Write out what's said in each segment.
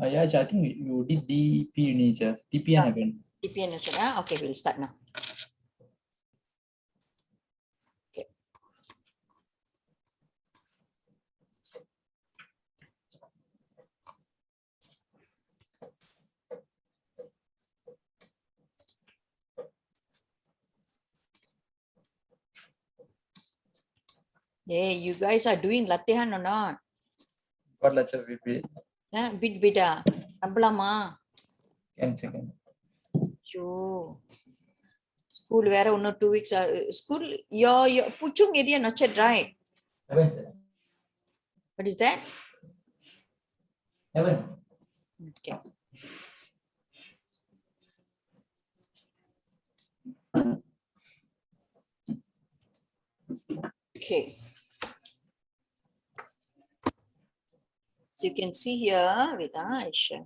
Yeah, I think you did DP nature. DP and haven't. DP and nature. Okay, we'll start now. Okay. Hey, you guys are doing latihan or not? What lecture will be? Bit bida. Ablama. Can check in. Sure. School where 1 or 2 weeks. School your Puchung area not yet right. Haven't. What is that? Haven't. Okay. Okay. So you can see here with Aisha. You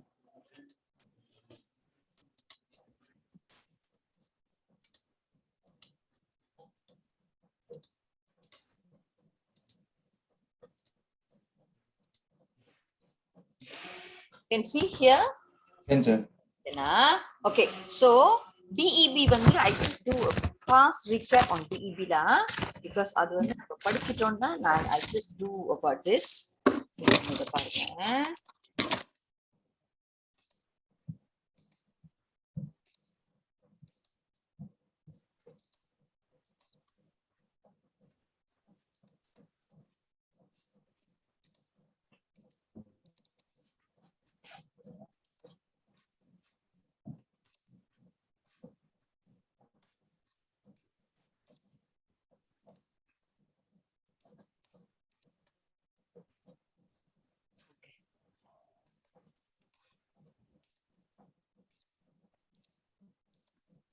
can see here. Can check. Okay, so DEB வந்து I just do a fast recap on DEB lah because அது வந்து நம்ம படிச்சிட்டோம்னா I just do about this. இத பாருங்க.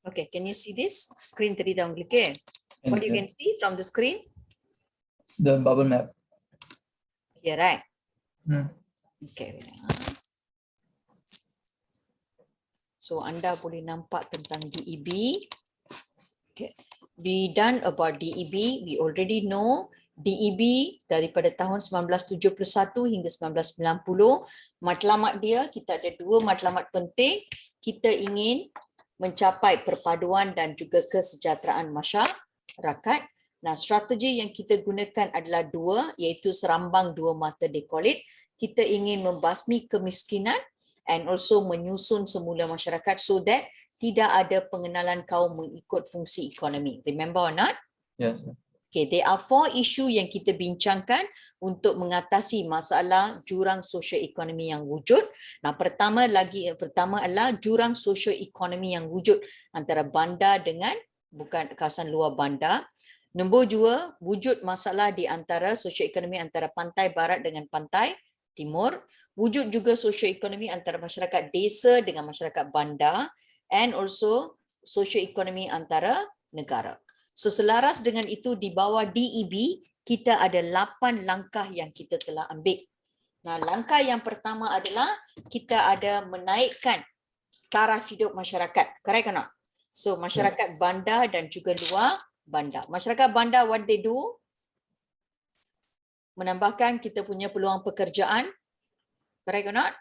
Okay, can you see this screen தெரியுதா உங்களுக்கு? What you can see from the screen? The bubble map. Here, right? Okay. So anda boleh nampak tentang DEB. Okay. We done about DEB. We already know DEB daripada tahun 1971 hingga 1990. Matlamat dia, kita ada 2 matlamat penting. Kita ingin mencapai perpaduan dan juga kesejahteraan masyarakat. Nah, strategi yang kita gunakan adalah 2, iaitu serambang 2 mata, they call it. Kita ingin membasmi kemiskinan and also menyusun semula masyarakat so that tidak ada pengenalan kaum mengikut fungsi ekonomi. Remember or not? Yes. Okay, there are 4 isu yang kita bincangkan untuk mengatasi masalah jurang sosioekonomi yang wujud. Nah, pertama adalah jurang sosioekonomi yang wujud antara bandar dengan bukan kawasan luar bandar. Nombor 2, wujud masalah di antara sosioekonomi antara pantai barat dengan pantai timur. Wujud juga sosioekonomi antara masyarakat desa dengan masyarakat bandar and also sosioekonomi antara negara. So selaras dengan itu di bawah DEB kita ada 8 langkah yang kita telah ambil. Nah, langkah yang pertama adalah kita ada menaikkan taraf hidup masyarakat. Correct or not? So masyarakat bandar dan juga luar bandar. Masyarakat bandar what they do? Menambahkan kita punya peluang pekerjaan. Correct or not?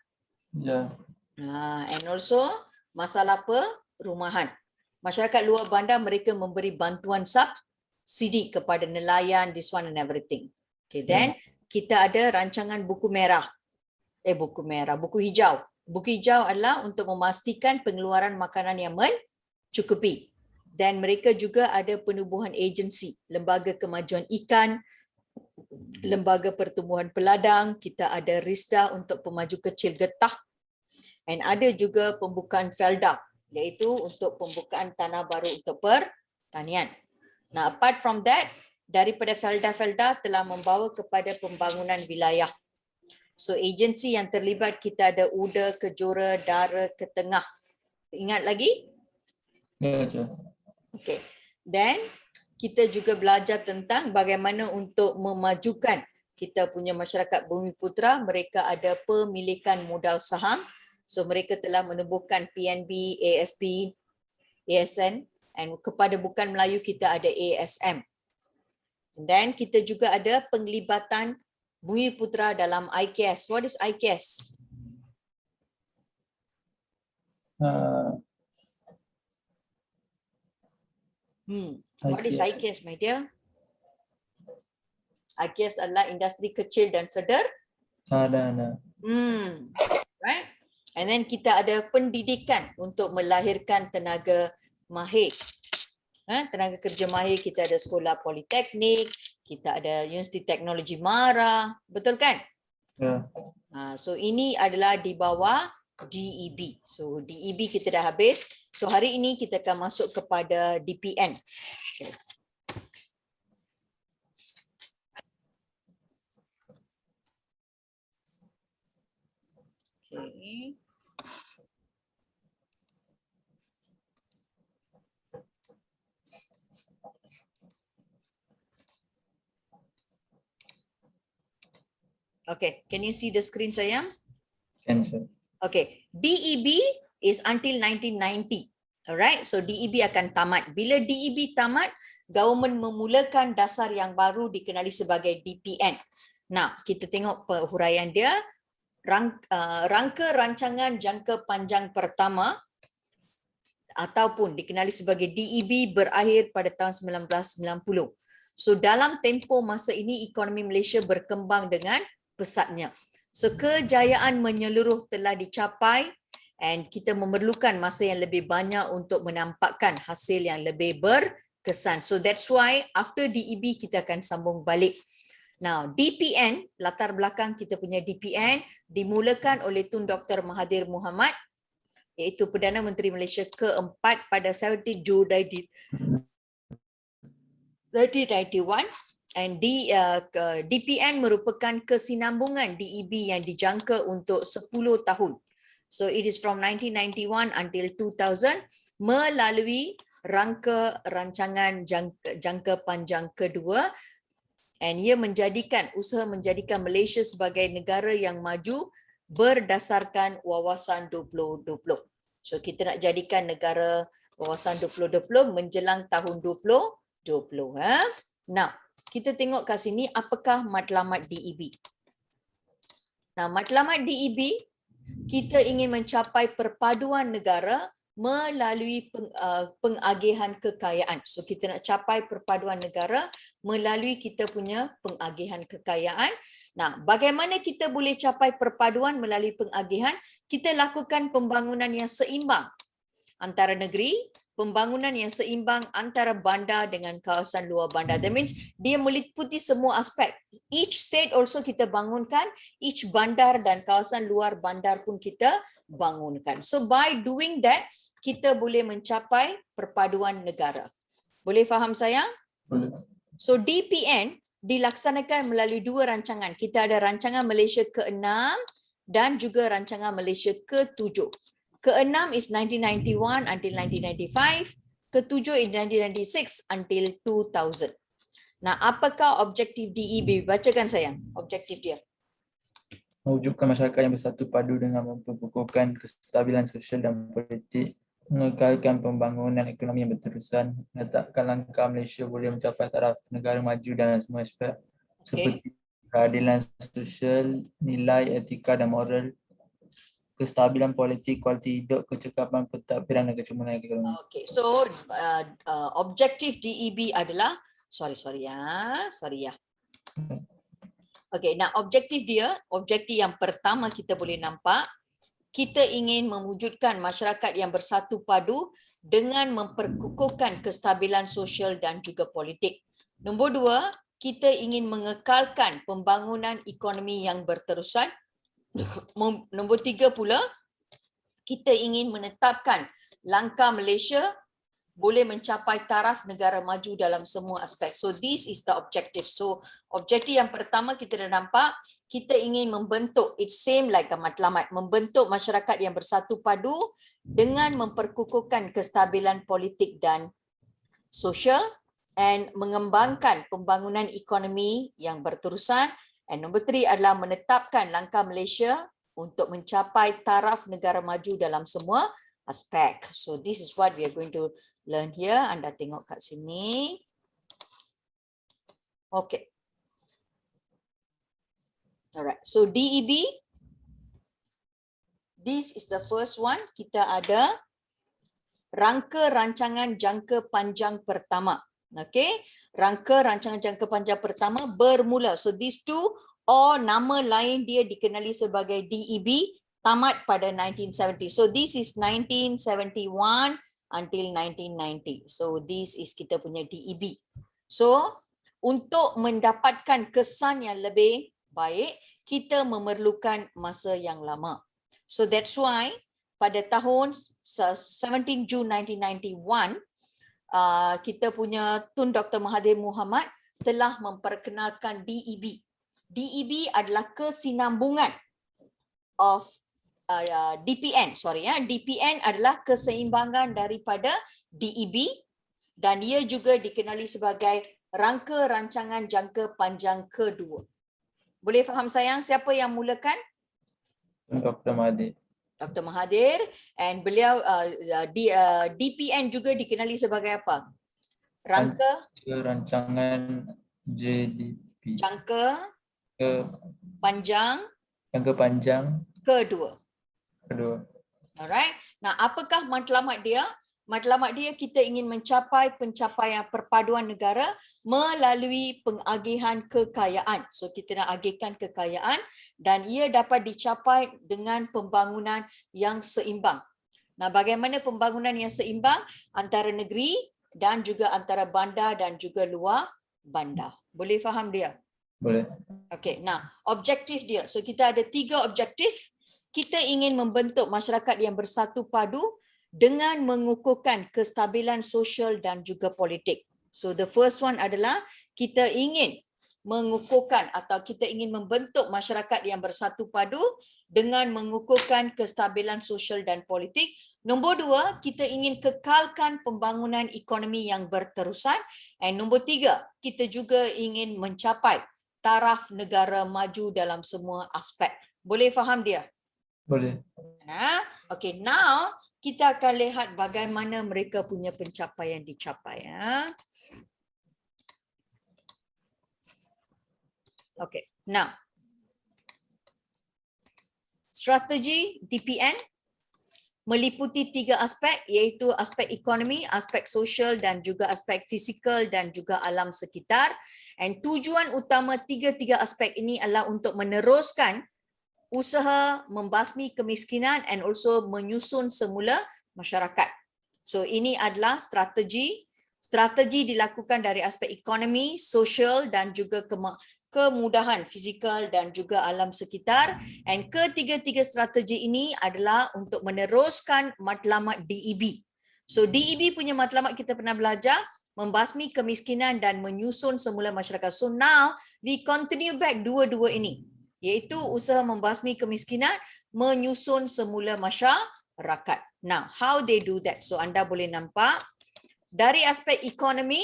Yeah. And also masalah perumahan. Masyarakat luar bandar mereka memberi bantuan subsidi kepada nelayan, this one and everything. Okay, then kita ada rancangan buku merah. Buku hijau. Buku hijau adalah untuk memastikan pengeluaran makanan yang mencukupi. Dan mereka juga ada penubuhan agensi, lembaga kemajuan ikan, lembaga pertumbuhan peladang, kita ada RISDA untuk pemaju kecil getah. And ada juga pembukaan Felda, iaitu untuk pembukaan tanah baru untuk pertanian. Nah, apart from that, daripada Felda telah membawa kepada pembangunan wilayah. So, agensi yang terlibat kita ada UDA, Kejora, Dara, Ketengah. Ingat lagi? Yes. Okay. Then, kita juga belajar tentang bagaimana untuk memajukan kita punya masyarakat Bumiputera. Mereka ada pemilikan modal saham. So mereka telah menubuhkan PNB, ASB, ASN, and kepada bukan Melayu kita ada ASM. Dan kita juga ada penglibatan Bumiputera dalam IKS. What is IKS? What is IKS, my dear? IKS adalah industri kecil dan Sederhana. Right? And then kita ada pendidikan untuk melahirkan tenaga mahir. Tenaga kerja mahir, kita ada sekolah politeknik, kita ada Universiti Teknologi Mara, betul kan? Ya. So ini adalah di bawah DEB. So DEB kita dah habis. So hari ini kita akan masuk kepada DPN. Okay. Okay. Okay, can you see the screen, sayang? Can, sir. Okay, DEB is until 1990. Alright, so DEB akan tamat. Bila DEB tamat, government memulakan dasar yang baru dikenali sebagai DPN. Nah, kita tengok huraian dia. Rangka rancangan jangka panjang pertama ataupun dikenali sebagai DEB berakhir pada tahun 1990. So dalam tempoh masa ini ekonomi Malaysia berkembang dengan pesatnya. So kejayaan menyeluruh telah dicapai and kita memerlukan masa yang lebih banyak untuk menampakkan hasil yang lebih berkesan. So that's why after DEB kita akan sambung balik. Now DPN, latar belakang kita punya DPN dimulakan oleh Tun Dr. Mahathir Mohamad, iaitu Perdana Menteri Malaysia keempat pada 17 Jun 1991. And DPN merupakan kesinambungan DEB yang dijangka untuk 10 tahun. So it is from 1991 until 2000 melalui rangka rancangan jangka panjang kedua, and ia usaha menjadikan Malaysia sebagai negara yang maju berdasarkan wawasan 2020. So kita nak jadikan negara wawasan 2020 menjelang tahun 2020. Nah, kita tengok kat sini apakah matlamat DEB. Nah, matlamat DEB, kita ingin mencapai perpaduan negara melalui pengagihan kekayaan. So kita nak capai perpaduan negara melalui kita punya pengagihan kekayaan. Nah, bagaimana kita boleh capai perpaduan melalui pengagihan? Kita lakukan pembangunan yang seimbang antara negeri, pembangunan yang seimbang antara bandar dengan kawasan luar bandar. That means dia meliputi semua aspek. Each state also kita bangunkan, each bandar dan kawasan luar bandar pun kita bangunkan. So by doing that, kita boleh mencapai perpaduan negara. Boleh faham sayang? Boleh. So DPN dilaksanakan melalui dua rancangan. Kita ada rancangan Malaysia ke-6 dan juga rancangan Malaysia ke-7. Ke-6 is 1991 until 1995. Ke-7 is 1996 until 2000. Nah, apakah objektif DEB? Bacakan sayang, objektif dia. Mewujudkan masyarakat yang bersatu padu dengan memperkukuhkan kestabilan sosial dan politik, mengekalkan pembangunan ekonomi yang berterusan, menetapkan langkah Malaysia boleh mencapai taraf negara maju dalam semua aspek, seperti keadilan sosial, nilai etika dan moral, kestabilan politik, kualiti hidup, kecekapan pentadbiran dan kecemasan ekonomi. Okay, so objektif DEB adalah sorry ya. Okay, nah objektif dia, objektif yang pertama kita boleh nampak, kita ingin mewujudkan masyarakat yang bersatu padu dengan memperkukuhkan kestabilan sosial dan juga politik. Nombor 2, kita ingin mengekalkan pembangunan ekonomi yang berterusan. Nombor 3 pula, kita ingin menetapkan langkah Malaysia boleh mencapai taraf negara maju dalam semua aspek. So this is the objective. So objektif yang pertama kita dah nampak, kita ingin membentuk, it's same like a matlamat, membentuk masyarakat yang bersatu padu dengan memperkukuhkan kestabilan politik dan sosial and mengembangkan pembangunan ekonomi yang berterusan. And number 3 adalah menetapkan langkah Malaysia untuk mencapai taraf negara maju dalam semua aspek. So this is what we are going to learn here. Anda tengok kat sini. Okay. Alright. So DEB this is the first one. Kita ada rangka rancangan jangka panjang pertama. Okay, rangka rancangan jangka panjang pertama bermula. So these two, or nama lain dia dikenali sebagai DEB, tamat pada 1970. So this is 1971 until 1990. So this is kita punya DEB. So untuk mendapatkan kesan yang lebih baik, kita memerlukan masa yang lama. So that's why pada tahun 17 Jun 1991, kita punya Tun Dr. Mahathir Mohamad telah memperkenalkan DEB. DEB adalah kesinambungan of DPN. DPN adalah keseimbangan daripada DEB dan ia juga dikenali sebagai rangka rancangan jangka panjang kedua. Boleh faham sayang siapa yang mulakan? Dr. Mahathir. Dr. Mahathir, and beliau DPN juga dikenali sebagai apa? Rangka rancangan JDP. Jangka panjang kedua. Alright. Nah, apakah matlamat dia? Matlamat dia kita ingin mencapai pencapaian perpaduan negara melalui pengagihan kekayaan. So kita nak agihkan kekayaan dan ia dapat dicapai dengan pembangunan yang seimbang. Nah, bagaimana pembangunan yang seimbang antara negeri dan juga antara bandar dan juga luar bandar. Boleh faham dia? Boleh. Okey, nah objektif dia. So kita ada 3 objektif. Kita ingin membentuk masyarakat yang bersatu padu dengan mengukuhkan kestabilan sosial dan juga politik. So the first one adalah kita ingin mengukuhkan atau kita ingin membentuk masyarakat yang bersatu padu dengan mengukuhkan kestabilan sosial dan politik. Nombor 2, kita ingin kekalkan pembangunan ekonomi yang berterusan. And nombor 3, kita juga ingin mencapai taraf negara maju dalam semua aspek. Boleh faham dia? Boleh. Nah, okay, now kita akan lihat bagaimana mereka punya pencapaian dicapai. Okay, now strategi DPN meliputi 3 aspek, iaitu aspek ekonomi, aspek sosial dan juga aspek fizikal dan juga alam sekitar. And tujuan utama 3 aspek ini adalah untuk meneruskan usaha membasmi kemiskinan and also menyusun semula masyarakat. So ini adalah strategi dilakukan dari aspek ekonomi, sosial dan juga kemudahan fizikal dan juga alam sekitar. And ketiga-tiga strategi ini adalah untuk meneruskan matlamat DEB. So DEB punya matlamat kita pernah belajar, membasmi kemiskinan dan menyusun semula masyarakat. So now we continue back dua-dua ini, iaitu usaha membasmi kemiskinan, menyusun semula masyarakat. Now how they do that? So anda boleh nampak dari aspek ekonomi,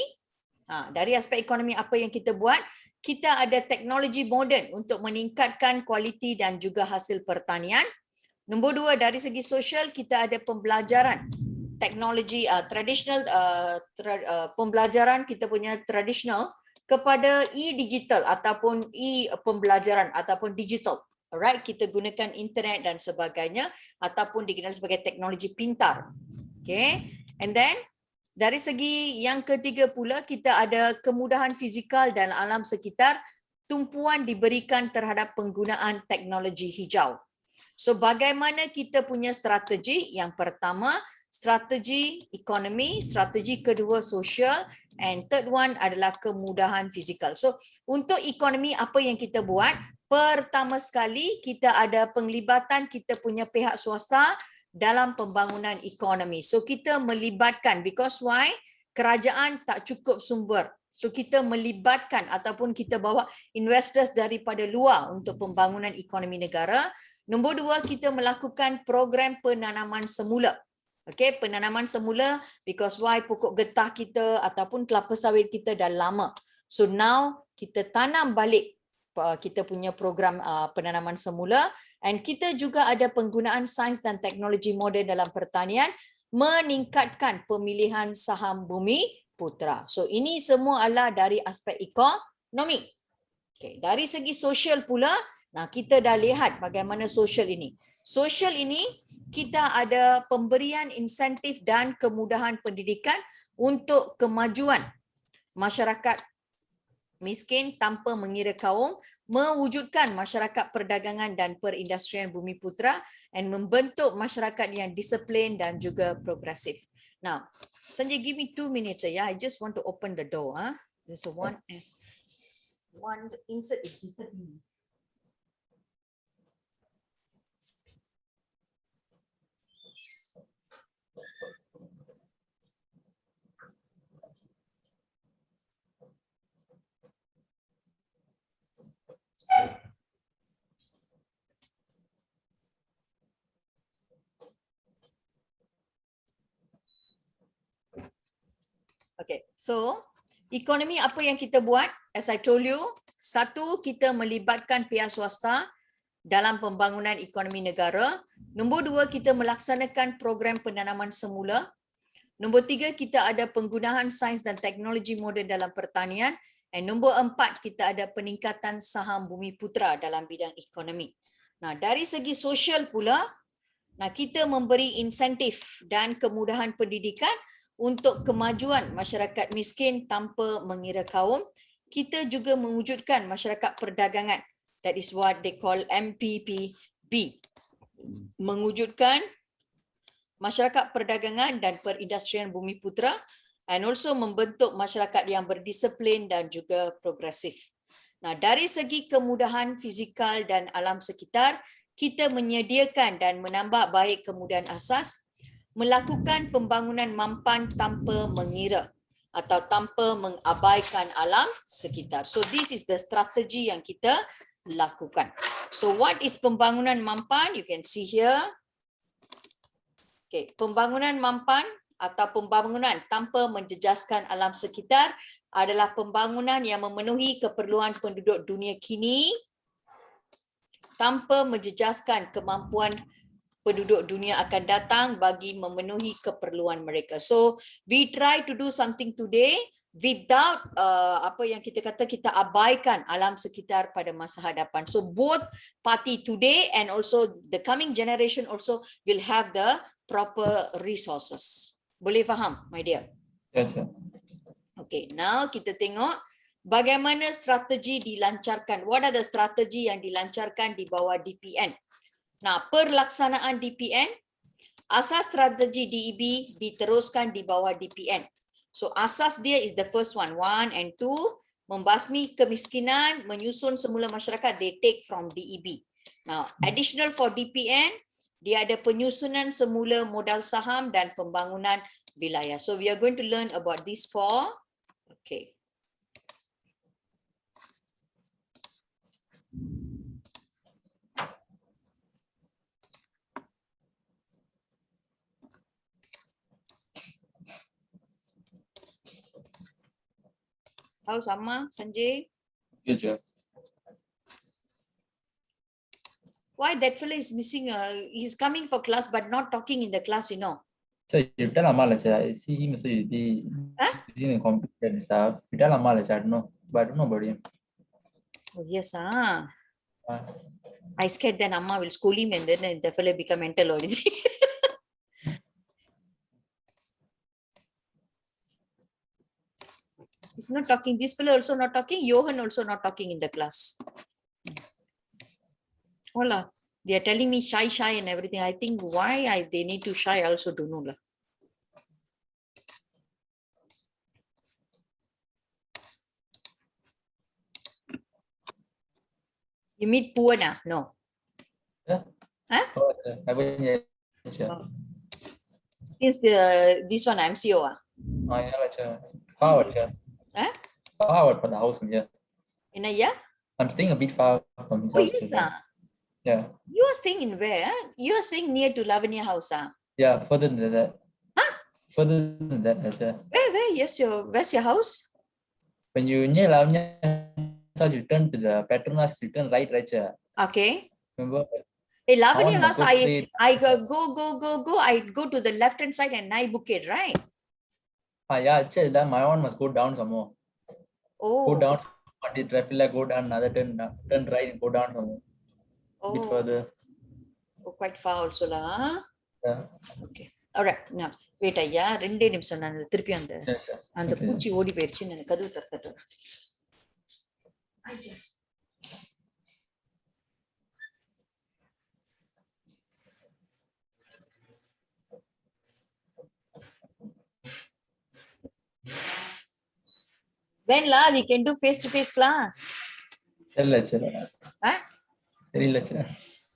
apa yang kita buat? Kita ada teknologi moden untuk meningkatkan kualiti dan juga hasil pertanian. Nombor 2, dari segi sosial kita ada pembelajaran teknologi tradisional, pembelajaran kita punya tradisional kepada e-digital ataupun e-pembelajaran ataupun digital. Alright, kita gunakan internet dan sebagainya ataupun dikenal sebagai teknologi pintar. Okay, and then dari segi yang ketiga pula kita ada kemudahan fizikal dan alam sekitar, tumpuan diberikan terhadap penggunaan teknologi hijau. So bagaimana kita punya strategi? Yang pertama, strategi ekonomi, strategi kedua sosial, and third one adalah kemudahan fizikal. So untuk ekonomi apa yang kita buat? Pertama sekali kita ada penglibatan kita punya pihak swasta dalam pembangunan ekonomi. So kita melibatkan, because why? Kerajaan tak cukup sumber. So kita melibatkan ataupun kita bawa investors daripada luar untuk pembangunan ekonomi negara. Nombor 2, kita melakukan program penanaman semula. Okay, penanaman semula, because why? Pokok getah kita ataupun kelapa sawit kita dah lama. So now kita tanam balik kita punya program penanaman semula. And kita juga ada penggunaan sains dan teknologi moden dalam pertanian, meningkatkan pemilihan saham bumi putera. So ini semua adalah dari aspek ekonomi. Okay, dari segi sosial pula, Nah, kita dah lihat bagaimana social ini. Social ini kita ada pemberian insentif dan kemudahan pendidikan untuk kemajuan masyarakat miskin tanpa mengira kaum, mewujudkan masyarakat perdagangan dan perindustrian Bumiputera and membentuk masyarakat yang disiplin dan juga progresif. Now, Sanjay, give me 2 minutes. Yeah, I just want to open the door. There's one insert is disturbing me. Okay, so ekonomi apa yang kita buat? As I told you, satu, kita melibatkan pihak swasta dalam pembangunan ekonomi negara. Nombor dua, kita melaksanakan program penanaman semula. Nombor tiga, kita ada penggunaan sains dan teknologi moden dalam pertanian. Dan nombor empat, kita ada peningkatan saham Bumiputera dalam bidang ekonomi. Nah, dari segi sosial pula, nah kita memberi insentif dan kemudahan pendidikan untuk kemajuan masyarakat miskin tanpa mengira kaum. Kita juga mewujudkan masyarakat perdagangan. That is what they call MPPB. Mewujudkan masyarakat perdagangan dan perindustrian Bumiputera and also membentuk masyarakat yang berdisiplin dan juga progresif. Nah, dari segi kemudahan fizikal dan alam sekitar, kita menyediakan dan menambah baik kemudahan asas, melakukan pembangunan mampan tanpa mengira atau tanpa mengabaikan alam sekitar. So this is the strategi yang kita lakukan. So what is pembangunan mampan? You can see here. Okay, pembangunan mampan atau pembangunan tanpa menjejaskan alam sekitar adalah pembangunan yang memenuhi keperluan penduduk dunia kini tanpa menjejaskan kemampuan penduduk dunia akan datang bagi memenuhi keperluan mereka. So we try to do something today without apa yang kita kata, kita abaikan alam sekitar pada masa hadapan. So both party today and also the coming generation also will have the proper resources. Boleh faham, my dear? Ya, Cik. Okay, now kita tengok bagaimana strategi dilancarkan. What are the strategi yang dilancarkan di bawah DPN? Nah, perlaksanaan DPN, asas strategi DEB diteruskan di bawah DPN. So, asas dia is the first one, 1 and 2, membasmi kemiskinan, menyusun semula masyarakat, they take from DEB. Now, additional for DPN, dia ada penyusunan semula modal saham dan pembangunan wilayah. So, we are going to learn about these four. Okay. Tahu sama, Sanjay? Ya, Cik. Why that fellow is missing? He's coming for class but not talking in the class, you know. Cik, dah lama lah, Cik. I see him also using the computer and stuff. Dah lama lah, Cik. I don't know. But I don't know about him. Oh, yes, I scared then Amma will school him and then the fellow become mental already. He's not talking. This fellow also not talking. Johan also not talking in the class. Hola. They are telling me shy and everything. I think why they need to shy, I also don't know. La. You meet Puana? No. Yeah. Huh? Oh, I haven't yet, Cik. Oh. Is this one MCO? Yeah, lah, Cik. Far, Cik. Huh? Far from the house from here. In a year? I'm staying a bit far from his Oh, house. yes, Cik. Yeah. You are staying in where? You are staying near to Lavanya house, Yeah, further than that. Huh? Further than that, Cik. Where? Yes, where's your house? When you near Lavanya, you turn to the Petronas, you turn right, Cik. Okay. Remember? Lavanya house, Go straight. I go. I go to the left hand side and Nai Bukit, right? Yeah, Cik, that my one must go down some more. Oh. Go down, the traffic light, go down, another turn right and go down some more. bit further. quite far also lah. Yeah. Okay. Alright. Now, wait ஐயா 2 நிமிஷம் நான் திருப்பி அந்த Yes, sir. அந்த Okay. பூச்சி ஓடி போயிருச்சு எனக்கு கதவு தட்டட்டும். ஐயா. When la we can do face to face class? தெரியல lecturer. Huh? தெரியல lecturer.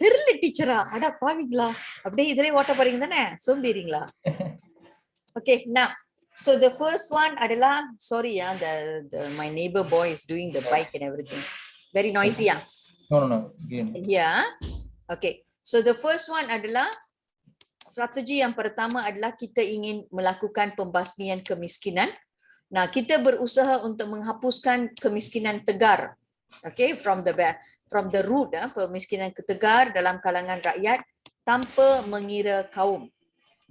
தெரியல டீச்சரா அட பாவிங்களா அப்படியே இதிலே ஓட்ட போறீங்க தானே சோம்பேறீங்களா? Okay, now so the first one adalah sorry my neighbor boy is doing the bike and everything. Very noisy ah. No. Again. Yeah. Okay. So the first one adalah strategi yang pertama adalah kita ingin melakukan pembasmian kemiskinan. Nah, kita berusaha untuk menghapuskan kemiskinan tegar. Okay, from the root pemiskinan tegar dalam kalangan rakyat tanpa mengira kaum.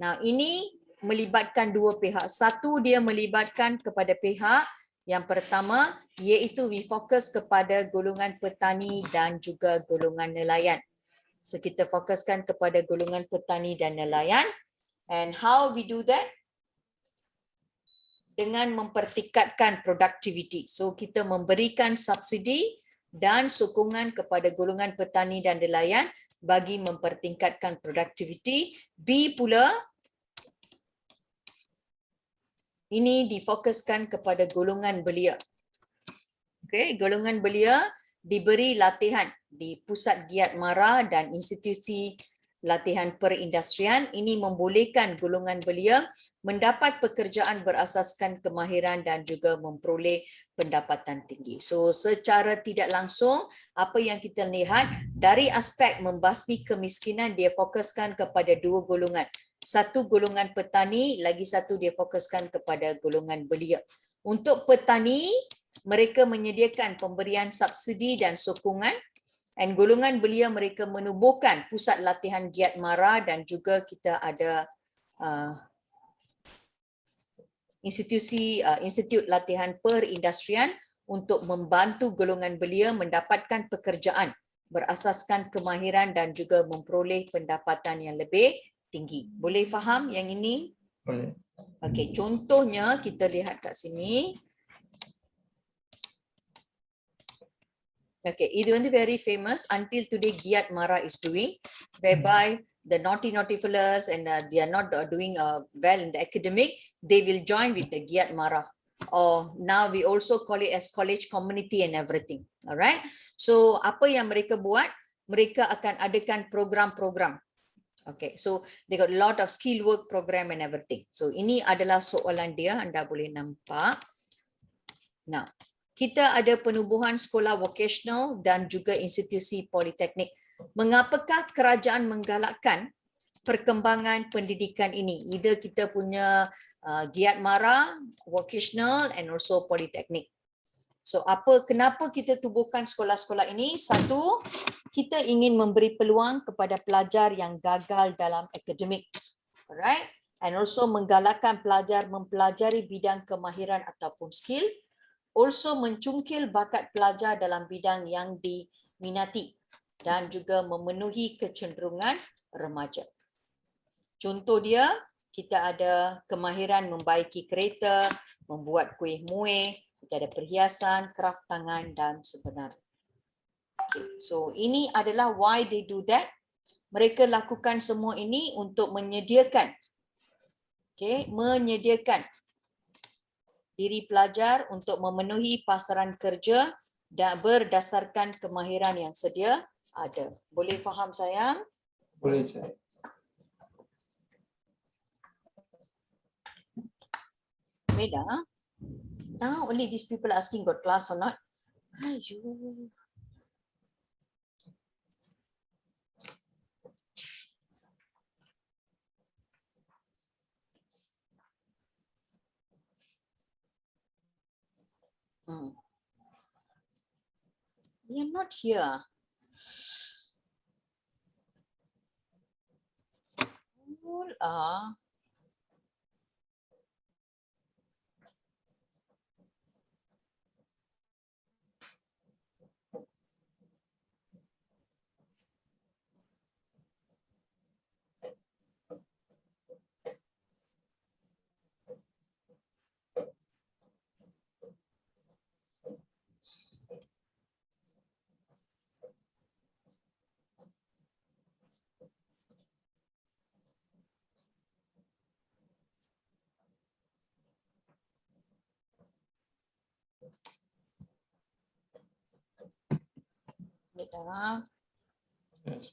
Nah, ini melibatkan dua pihak. Satu, dia melibatkan kepada pihak yang pertama iaitu we fokus kepada golongan petani dan juga golongan nelayan. So kita fokuskan kepada golongan petani dan nelayan. And how we do that? Dengan mempertingkatkan productivity. So kita memberikan subsidi dan sokongan kepada golongan petani dan nelayan bagi mempertingkatkan productivity. B pula ini difokuskan kepada golongan belia. Okay, golongan belia diberi latihan di Pusat Giat Mara dan institusi latihan perindustrian. Ini membolehkan golongan belia mendapat pekerjaan berasaskan kemahiran dan juga memperoleh pendapatan tinggi. So secara tidak langsung apa yang kita lihat dari aspek membasmi kemiskinan, dia fokuskan kepada dua golongan. Satu golongan petani, lagi satu dia fokuskan kepada golongan belia. Untuk petani, mereka menyediakan pemberian subsidi dan sokongan. Dan golongan belia mereka menubuhkan pusat latihan Giat Mara dan juga kita ada institut latihan perindustrian untuk membantu golongan belia mendapatkan pekerjaan berasaskan kemahiran dan juga memperoleh pendapatan yang lebih tinggi. Boleh faham yang ini? Boleh. Okey, contohnya kita lihat kat sini. Okay, இது வந்து very famous until today Giat Mara is doing, whereby the naughty fellas and they are not doing well in the academic, they will join with the Giat Mara. Or now we also call it as college community and everything. Alright. So apa yang mereka buat? Mereka akan adakan program-program. Okay, so they got a lot of skill work program and everything. So ini adalah soalan dia, anda boleh nampak. Now, kita ada penubuhan sekolah vocational dan juga institusi politeknik. Mengapakah kerajaan menggalakkan perkembangan pendidikan ini? Either kita punya Giat Mara, vocational and also politeknik. So kenapa kita tubuhkan sekolah-sekolah ini? Satu, kita ingin memberi peluang kepada pelajar yang gagal dalam akademik. Alright? And also menggalakkan pelajar mempelajari bidang kemahiran ataupun skill. Also mencungkil bakat pelajar dalam bidang yang diminati dan juga memenuhi kecenderungan remaja. Contoh dia, kita ada kemahiran membaiki kereta, membuat kuih muih, kita ada perhiasan, kraft tangan dan sebenarnya. Okay. So ini adalah why they do that. Mereka lakukan semua ini untuk menyediakan diri pelajar untuk memenuhi pasaran kerja dan berdasarkan kemahiran yang sedia ada. Boleh faham sayang? Boleh, Cik. Meda, now only these people asking got class or not? Ayuh. They are not here. All are. Wait, ah. Yes.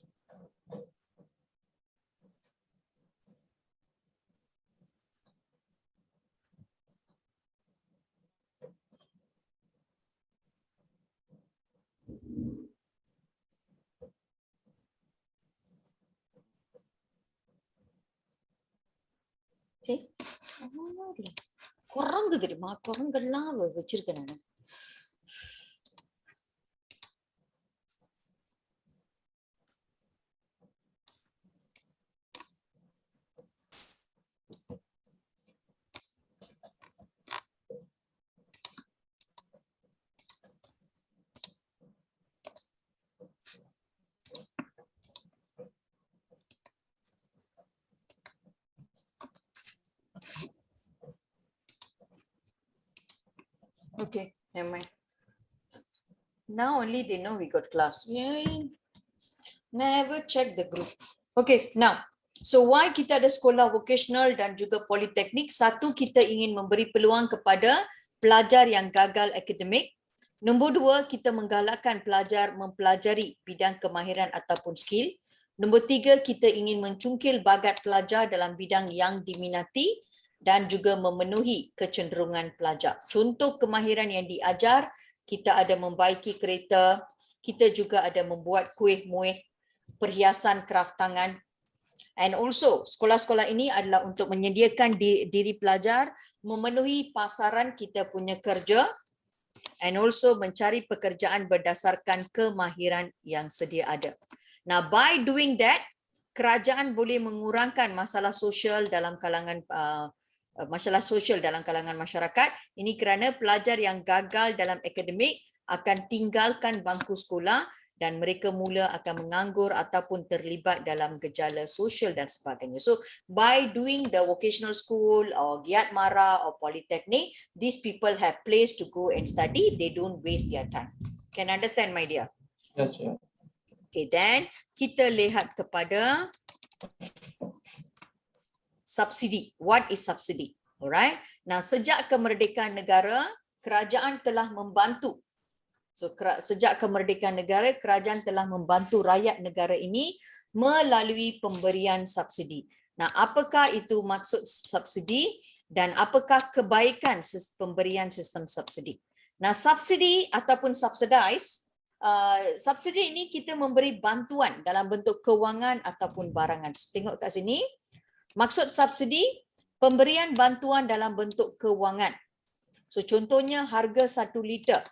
See? குரங்கு தெரியுமா, குரங்கெல்லாம் வச்சிருக்கேன் நான். Okay, never mind. Now only they know we got class. Yeah. Never check the group. Okay, now. So why kita ada sekolah vocational dan juga politeknik? Satu, kita ingin memberi peluang kepada pelajar yang gagal akademik. Nombor dua, kita menggalakkan pelajar mempelajari bidang kemahiran ataupun skill. Nombor tiga, kita ingin mencungkil bakat pelajar dalam bidang yang diminati dan juga memenuhi kecenderungan pelajar. Contoh kemahiran yang diajar, kita ada membaiki kereta, kita juga ada membuat kuih-muih, perhiasan kraft tangan. And also, sekolah-sekolah ini adalah untuk menyediakan diri pelajar memenuhi pasaran kita punya kerja and also mencari pekerjaan berdasarkan kemahiran yang sedia ada. Now, by doing that, kerajaan boleh mengurangkan masalah sosial dalam kalangan masyarakat. Ini kerana pelajar yang gagal dalam akademik akan tinggalkan bangku sekolah dan mereka mula akan menganggur ataupun terlibat dalam gejala sosial dan sebagainya. So, by doing the vocational school or Giat Mara or Polytechnic, these people have place to go and study. They don't waste their time. Can understand, my dear? Yes, yeah. Okay, then kita lihat kepada subsidi. What is subsidy? Alright. Now, sejak kemerdekaan negara, kerajaan telah membantu. So, sejak kemerdekaan negara, kerajaan telah membantu rakyat negara ini melalui pemberian subsidi. Nah, apakah itu maksud subsidi dan apakah kebaikan pemberian sistem subsidi? Nah, subsidi ataupun subsidize, subsidi ini kita memberi bantuan dalam bentuk kewangan ataupun barangan. So, tengok kat sini. Maksud subsidi, pemberian bantuan dalam bentuk kewangan. So, contohnya harga 1 liter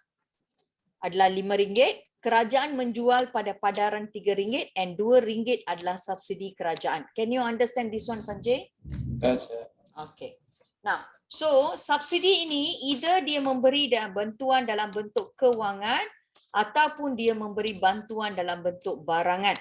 adalah RM5, kerajaan menjual pada padaran RM3 and RM2 adalah subsidi kerajaan. Can you understand this one, Sanjay? Yes, Okay. Now, so subsidi ini either dia memberi bantuan dalam bentuk kewangan ataupun dia memberi bantuan dalam bentuk barangan.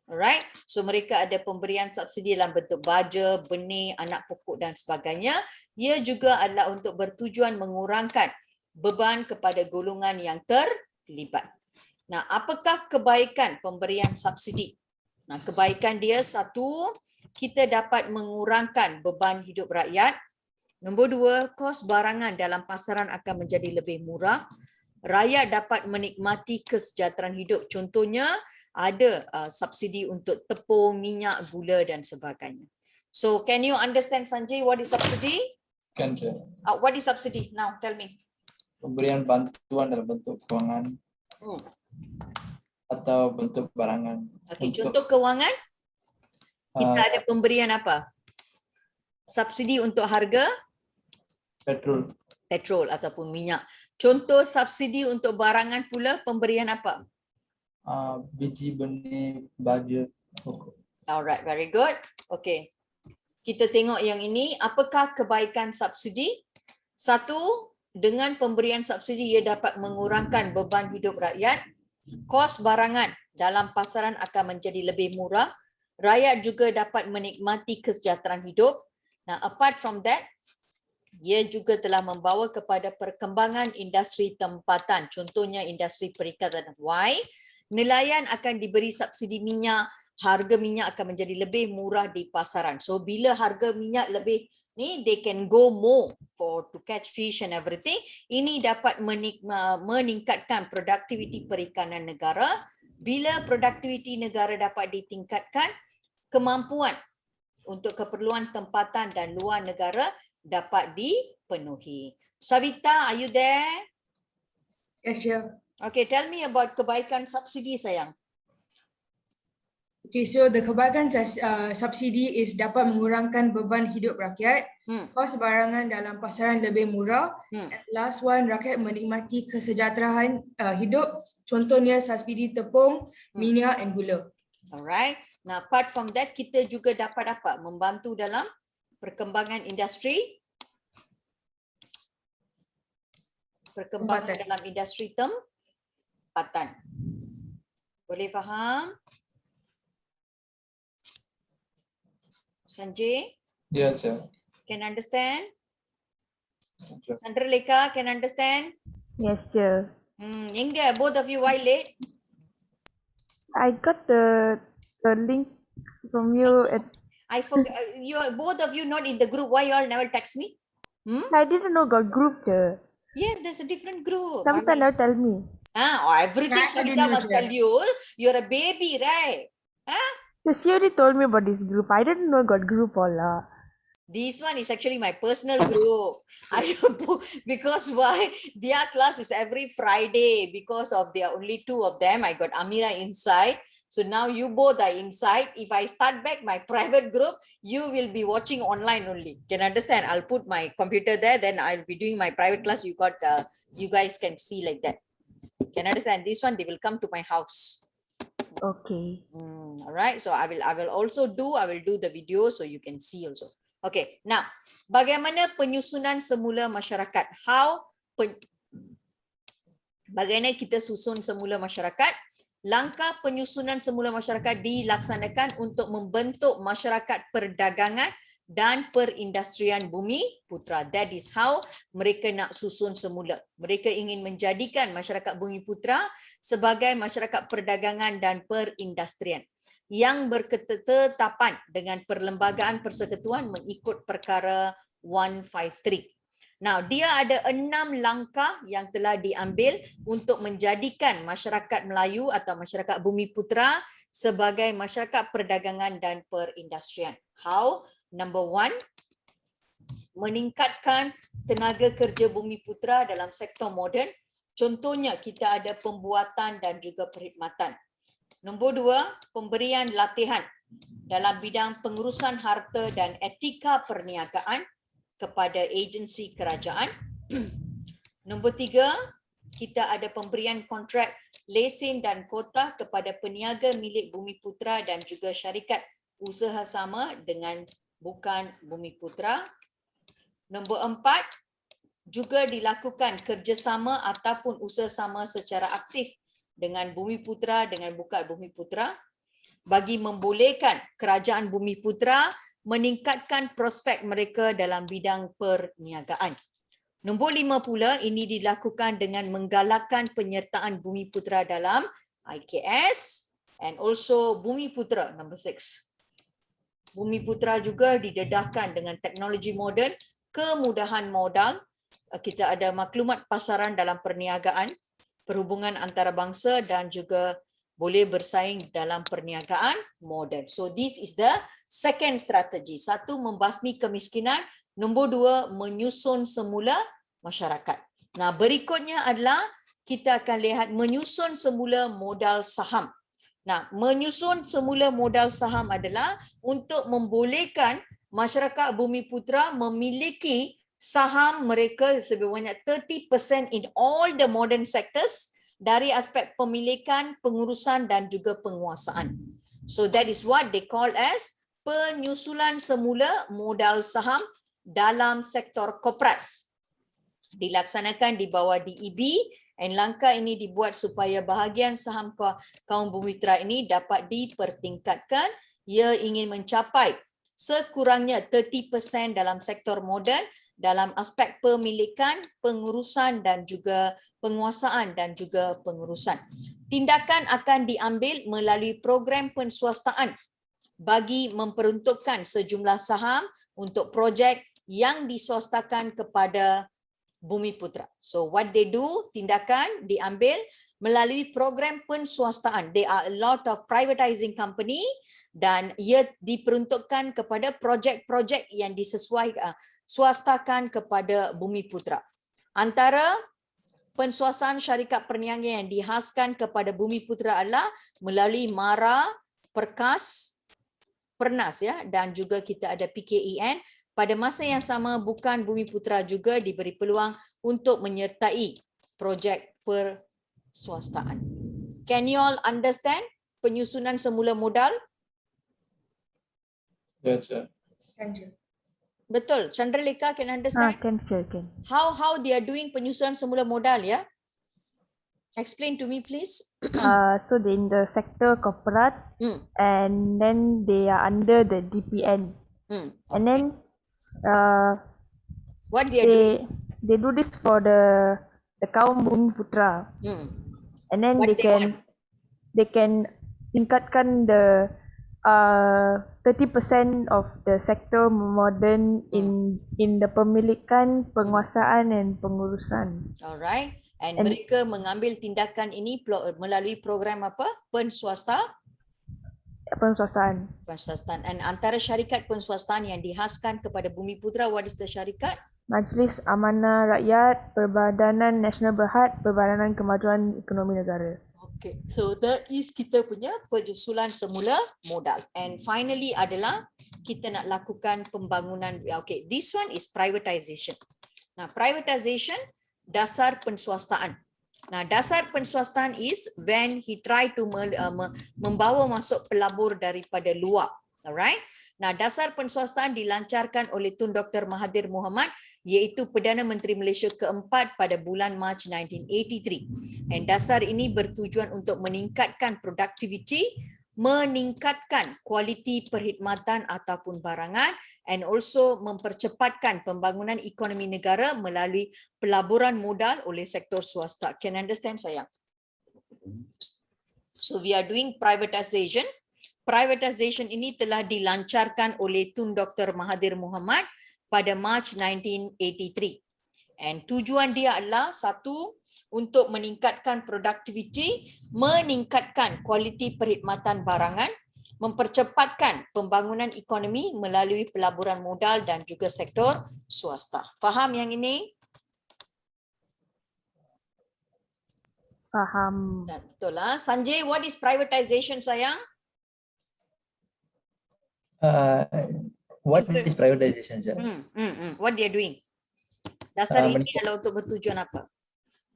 Alright, so mereka ada pemberian subsidi dalam bentuk baja, benih, anak pokok dan sebagainya. Ia juga adalah untuk bertujuan mengurangkan beban kepada golongan yang terlibat. Nah, apakah kebaikan pemberian subsidi? Nah, kebaikan dia satu, kita dapat mengurangkan beban hidup rakyat. Nombor dua, kos barangan dalam pasaran akan menjadi lebih murah. Rakyat dapat menikmati kesejahteraan hidup. Contohnya, ada subsidi untuk tepung, minyak, gula dan sebagainya. So, can you understand, Sanjay, what is subsidy? Kan, sir. What is subsidy? Now, tell me. Pemberian bantuan dalam bentuk kewangan atau bentuk barangan. Okay, contoh kewangan, kita ada pemberian apa? Subsidi untuk harga petrol ataupun minyak. Contoh subsidi untuk barangan pula, pemberian apa? Biji, benih, baja, pokok. Alright, very good. Okay, kita tengok yang ini. Apakah kebaikan subsidi? Satu, dengan pemberian subsidi ia dapat mengurangkan beban hidup rakyat. Kos barangan dalam pasaran akan menjadi lebih murah. Rakyat juga dapat menikmati kesejahteraan hidup. Nah, apart from that, ia juga telah membawa kepada perkembangan industri tempatan. Contohnya industri perikatan. Why? Nelayan akan diberi subsidi minyak. Harga minyak akan menjadi lebih murah di pasaran. So, bila harga minyak lebih ni they can go more to catch fish and everything. Ini dapat meningkatkan produktiviti perikanan negara. Bila produktiviti negara dapat ditingkatkan, kemampuan untuk keperluan tempatan dan luar negara dapat dipenuhi. Savita, are you there? Yes, sure. Okay, tell me about kebaikan subsidi, sayang. Okay, so the kebaikan subsidi is dapat mengurangkan beban hidup rakyat, kos barangan dalam pasaran lebih murah, and last one, rakyat menikmati kesejahteraan hidup, contohnya subsidi tepung, minyak and gula. Alright, now apart from that, kita juga dapat apa? Membantu dalam perkembangan industri, dalam industri tempatan. Boleh faham? Sanjay? Yes, sir. Can understand? Sure. Sandralekha, can understand? Yes, sir. Inga, both of you, why late? I got the link from you. I forgot. You both of you not in the group. Why you all never text me? I didn't know got group, sir. Yes, there's a different group. Sometimes never tell me. Everything I didn't Savita know must that. tell you. You're a baby, right? So she already told me about this group. I didn't know got group all. This one is actually my personal group. Because why? Their class is every Friday. Because of there are only two of them. I got Amira inside. So now you both are inside. If I start back my private group, you will be watching online only. Can understand? I'll put my computer there. Then I'll be doing my private class. You guys can see like that. Can understand? This one they will come to my house. Okay. All right. So I will do the video so you can see also. Okay. Now, bagaimana penyusunan semula masyarakat? Bagaimana kita susun semula masyarakat? Langkah penyusunan semula masyarakat dilaksanakan untuk membentuk masyarakat perdagangan dan perindustrian Bumi Putra. That is how mereka nak susun semula. Mereka ingin menjadikan masyarakat Bumi Putra sebagai masyarakat perdagangan dan perindustrian yang berketetapan dengan Perlembagaan Persekutuan mengikut perkara 153. Now, dia ada 6 langkah yang telah diambil untuk menjadikan masyarakat Melayu atau masyarakat Bumi Putra sebagai masyarakat perdagangan dan perindustrian. How? Number 1, meningkatkan tenaga kerja Bumi Putra dalam sektor moden. Contohnya, kita ada pembuatan dan juga perkhidmatan. Nombor 2, pemberian latihan dalam bidang pengurusan harta dan etika perniagaan kepada agensi kerajaan. Nombor 3, kita ada pemberian kontrak lesen dan kota kepada peniaga milik Bumi Putra dan juga syarikat usaha sama dengan bukan Bumi Putra. Nombor 4, juga dilakukan kerjasama ataupun usaha sama secara aktif dengan Bumi Putra dengan bukan Bumi Putra bagi membolehkan kerajaan Bumi Putra meningkatkan prospek mereka dalam bidang perniagaan. Nombor 5 pula, ini dilakukan dengan menggalakkan penyertaan Bumi Putra dalam IKS and also Bumi Putra, number 6. Bumi Putra juga didedahkan dengan teknologi moden, kemudahan modal, kita ada maklumat pasaran dalam perniagaan, perhubungan antarabangsa dan juga boleh bersaing dalam perniagaan moden. So this is the second strategy. 1, membasmi kemiskinan. Nombor 2, menyusun semula masyarakat. Nah, berikutnya adalah kita akan lihat menyusun semula modal saham. Nah, menyusun semula modal saham adalah untuk membolehkan masyarakat Bumi Putra memiliki saham mereka sebanyak 30% in all the modern sectors dari aspek pemilikan, pengurusan dan juga penguasaan. So that is what they call as penyusunan semula modal saham dalam sektor korporat. Dilaksanakan di bawah DEB dan langkah ini dibuat supaya bahagian saham kaum Bumi Putra ini dapat dipertingkatkan. Ia ingin mencapai sekurangnya 30% dalam sektor moden dalam aspek pemilikan, pengurusan dan juga penguasaan dan juga pengurusan. Tindakan akan diambil melalui program penswastaan bagi memperuntukkan sejumlah saham untuk projek yang diswastakan kepada Bumiputra. So what they do, tindakan diambil melalui program penswastaan. There are a lot of privatizing company dan ia diperuntukkan kepada projek-projek yang disesuaikan swastakan kepada Bumiputra. Antara penswastaan syarikat perniagaan yang dihaskan kepada Bumiputra adalah melalui MARA, Perkas, Pernas ya, dan juga kita ada PKEN. Pada masa yang sama, bukan Bumiputra juga diberi peluang untuk menyertai projek perswastaan. Can you all understand penyusunan semula modal? Yes, sir. Betul. Chandralekha can understand Can, sir, can. how they are doing penyusunan semula modal ya? Explain to me please. So they in the sector corporate, and then they are under the DPN, and then What they are doing? they do this for the kaum Bumiputra, and then What they can tingkatkan the 30% of the sector modern in the pemilikan, penguasaan and pengurusan. Alright. And mereka mengambil tindakan ini melalui program apa? Penswastaan. And antara syarikat penswastaan yang dihaskan kepada Bumiputra, what is the syarikat? Majlis Amanah Rakyat, Perbadanan Nasional Berhad, Perbadanan Kemajuan Ekonomi Negara. Okay, so that is kita punya penyusulan semula modal. And finally adalah kita nak lakukan pembangunan. Okay, this one is privatization. Nah, privatization dasar penswastaan. Nah, dasar penswastaan is when he try to membawa masuk pelabur daripada luar. Alright. Nah, dasar penswastaan dilancarkan oleh Tun Dr. Mahathir Mohamad, iaitu Perdana Menteri Malaysia keempat pada bulan Mac 1983. Dan dasar ini bertujuan untuk meningkatkan produktiviti, meningkatkan kualiti perkhidmatan ataupun barangan, and also mempercepatkan pembangunan ekonomi negara melalui pelaburan modal oleh sektor swasta. Can understand sayang? So we are doing privatization. Privatization ini telah dilancarkan oleh Tun Dr. Mahathir Mohamad pada Mac 1983. And tujuan dia adalah satu, untuk meningkatkan produktiviti, meningkatkan kualiti perkhidmatan barangan, mempercepatkan pembangunan ekonomi melalui pelaburan modal dan juga sektor swasta. Faham yang ini? Faham. Betul lah. Sanjay, what is privatization sayang? What is privatization, sir? What they are doing? Dasar ini adalah untuk bertujuan apa?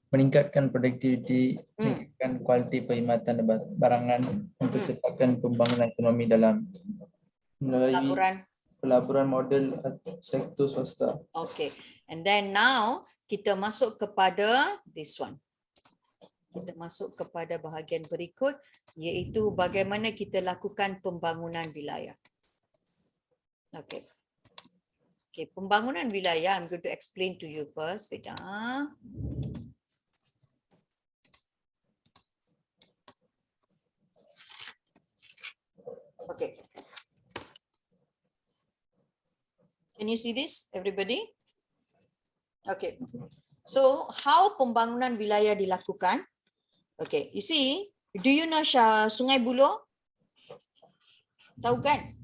Meningkatkan produktiviti, meningkatkan kualiti perkhidmatan barangan, untuk cepatkan pembangunan ekonomi dalam melalui pelaburan model sektor swasta. Okay, and then now kita masuk kepada this one. Kita masuk kepada bahagian berikut, iaitu bagaimana kita lakukan pembangunan wilayah. Okay. Okay, pembangunan wilayah, I'm going to explain to you first. Wait. Okay. Can you see this, everybody? Okay. So, how pembangunan wilayah dilakukan? Okay, you see, do you know Sungai Buloh? Tahu kan?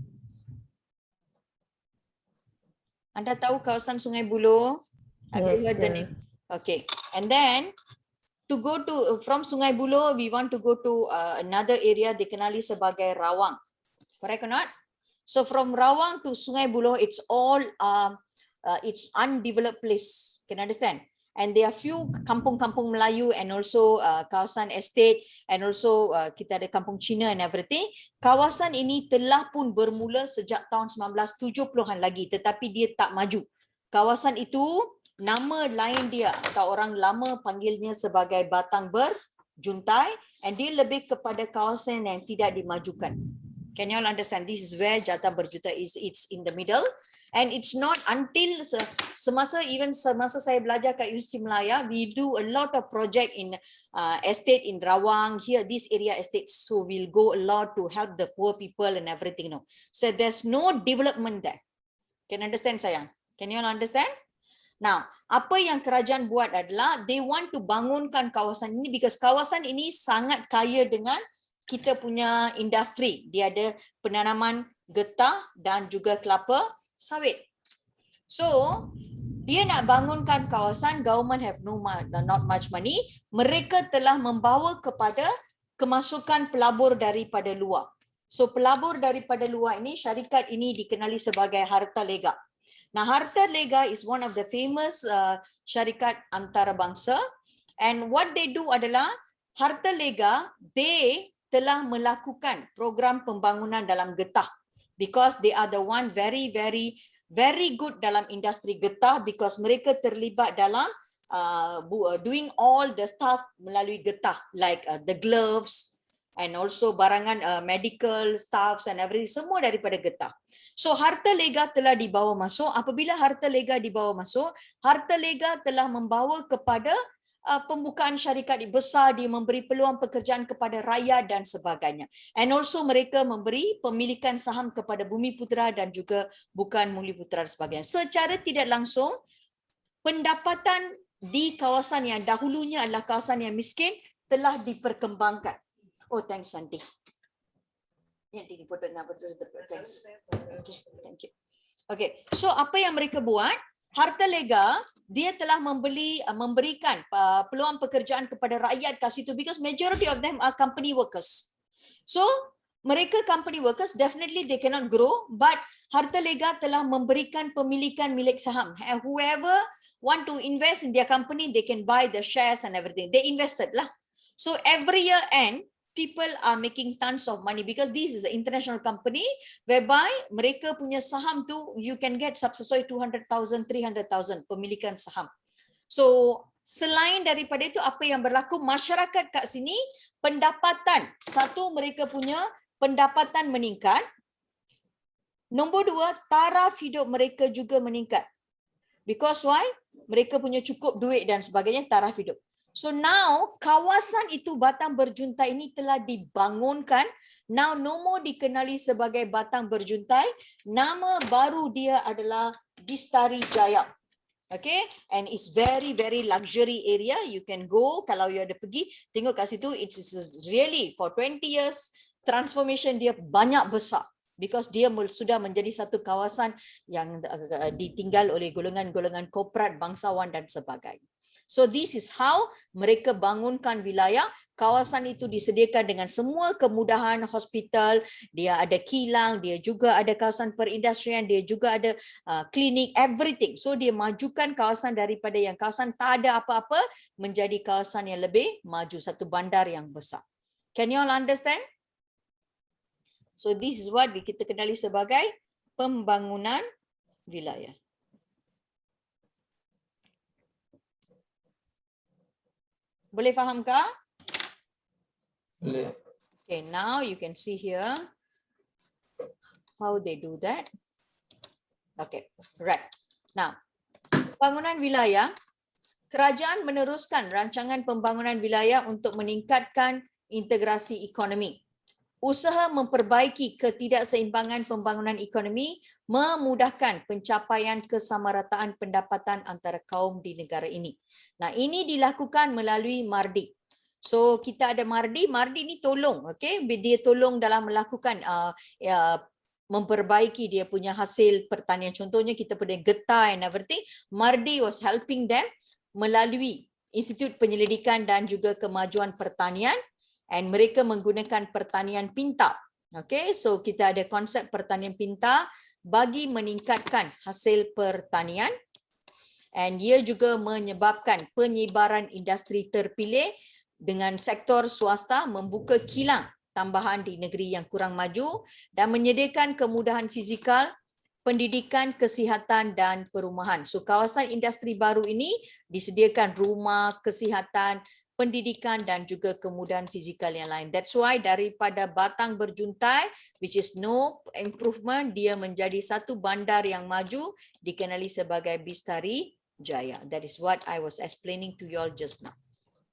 Anda tahu kawasan Sungai Buloh? Have you heard the name? Okay, and then to go to from Sungai Buloh, we want to go to another area dikenali sebagai Rawang. Correct or not? So from Rawang to Sungai Buloh, it's all it's undeveloped place. Can you understand? And there are few kampung-kampung Melayu and also kawasan estate and also kita ada kampung Cina and everything. Kawasan ini telah pun bermula sejak tahun 1970-an lagi, tetapi dia tak maju. Kawasan itu nama lain dia atau orang lama panggilnya sebagai Batang Berjuntai, and dia lebih kepada kawasan yang tidak dimajukan. Can you all understand? This is where Jatah Berjuta is. It's in the middle, and it's not until semasa saya belajar kat Universiti Melaya, we do a lot of project in estate in Rawang here, this area estate. So we'll go a lot to help the poor people and everything. No, so there's no development there. Can you understand sayang? Can you all understand? Now, apa yang kerajaan buat adalah they want to bangunkan kawasan ini because kawasan ini sangat kaya dengan kita punya industri. Dia ada penanaman getah dan juga kelapa sawit. So, dia nak bangunkan kawasan, government have not much money. Mereka telah membawa kepada kemasukan pelabur daripada luar. So, pelabur daripada luar ini, syarikat ini dikenali sebagai Hartalega. Nah, Hartalega is one of the famous syarikat antarabangsa, and what they do adalah Hartalega, they telah melakukan program pembangunan dalam getah because they are the one very good dalam industri getah because mereka terlibat dalam doing all the stuff melalui getah like the gloves and also barangan medical staffs and everything, semua daripada getah. So Hartalega telah dibawa masuk. Apabila Hartalega dibawa masuk, Hartalega telah membawa kepada pembukaan syarikat besar, dia memberi peluang pekerjaan kepada rakyat dan sebagainya. And also mereka memberi pemilikan saham kepada Bumiputera dan juga bukan Bumiputera dan sebagainya. Secara tidak langsung, pendapatan di kawasan yang dahulunya adalah kawasan yang miskin telah diperkembangkan. Oh, thanks Santi. Yang dipoto nak betul. Thanks. Okay, thank you. Okay, so apa yang mereka buat? Hartalega dia telah memberikan peluang pekerjaan kepada rakyat kat situ because majority of them are company workers. So mereka company workers definitely they cannot grow, but Hartalega telah memberikan pemilikan milik saham. And whoever want to invest in their company, they can buy the shares and everything. They invested lah. So every year end people are making tons of money because this is an international company whereby mereka punya saham tu you can get sesuai 200,000, 300,000 pemilikan saham. So selain daripada itu apa yang berlaku, masyarakat kat sini pendapatan, satu mereka punya pendapatan meningkat. Nombor dua, taraf hidup mereka juga meningkat. Because why? Mereka punya cukup duit dan sebagainya, taraf hidup. So now kawasan itu Batang Berjuntai ini telah dibangunkan. Now no more dikenali sebagai Batang Berjuntai. Nama baru dia adalah Bistari Jaya. Okay, and it's very luxury area. You can go kalau you ada pergi tengok kat situ. It's really for 20 years transformation dia banyak besar. Because dia sudah menjadi satu kawasan yang ditinggal oleh golongan-golongan korporat, bangsawan dan sebagainya. So this is how mereka bangunkan wilayah. Kawasan itu disediakan dengan semua kemudahan hospital, dia ada kilang, dia juga ada kawasan perindustrian, dia juga ada klinik, everything. So dia majukan kawasan daripada yang kawasan tak ada apa-apa menjadi kawasan yang lebih maju, satu bandar yang besar. Can you all understand? So this is what kita kenali sebagai pembangunan wilayah. Boleh faham ke? Boleh. Okay, now you can see here how they do that. Okay, right. Now, pembangunan wilayah, kerajaan meneruskan rancangan pembangunan wilayah untuk meningkatkan integrasi ekonomi. Usaha memperbaiki ketidakseimbangan pembangunan ekonomi memudahkan pencapaian kesamarataan pendapatan antara kaum di negara ini. Nah, ini dilakukan melalui MARDI. So, kita ada MARDI. MARDI ni tolong, okay? Dia tolong dalam melakukan memperbaiki dia punya hasil pertanian. Contohnya kita pada getah and everything. MARDI was helping them melalui Institut Penyelidikan dan juga Kemajuan Pertanian. And mereka menggunakan pertanian pintar. Okay, so kita ada konsep pertanian pintar bagi meningkatkan hasil pertanian. And ia juga menyebabkan penyebaran industri terpilih dengan sektor swasta membuka kilang tambahan di negeri yang kurang maju dan menyediakan kemudahan fizikal, pendidikan, kesihatan dan perumahan. So kawasan industri baru ini disediakan rumah, kesihatan, pendidikan dan juga kemudahan fizikal yang lain. That's why daripada Batang Berjuntai, which is no improvement, dia menjadi satu bandar yang maju, dikenali sebagai Bistari Jaya. That is what I was explaining to you all just now.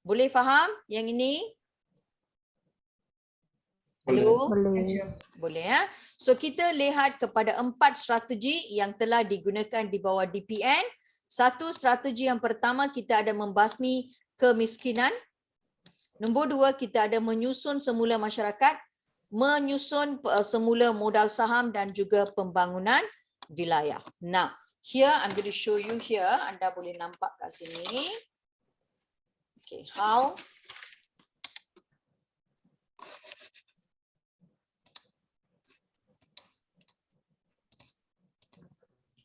Boleh faham yang ini? Lalu Boleh. boleh ya. So kita lihat kepada 4 strategi yang telah digunakan di bawah DPN. Satu strategi yang pertama kita ada membasmi kemiskinan. Nombor 2 kita ada menyusun semula masyarakat, menyusun semula modal saham dan juga pembangunan wilayah. Now, here I'm going to show you here. Anda boleh nampak kat sini. Okay, how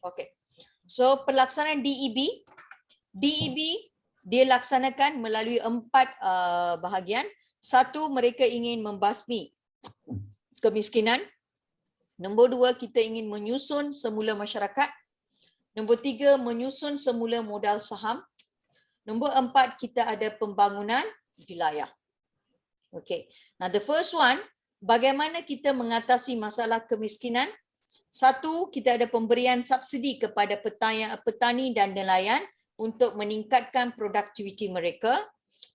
okay. So pelaksanaan DEB dia laksanakan melalui 4 bahagian. Satu, mereka ingin membasmi kemiskinan. Nombor 2, kita ingin menyusun semula masyarakat. Nombor 3, menyusun semula modal saham. Nombor 4, kita ada pembangunan wilayah. Okay. Now the first one, bagaimana kita mengatasi masalah kemiskinan? Satu, kita ada pemberian subsidi kepada petani dan nelayan untuk meningkatkan produktiviti mereka.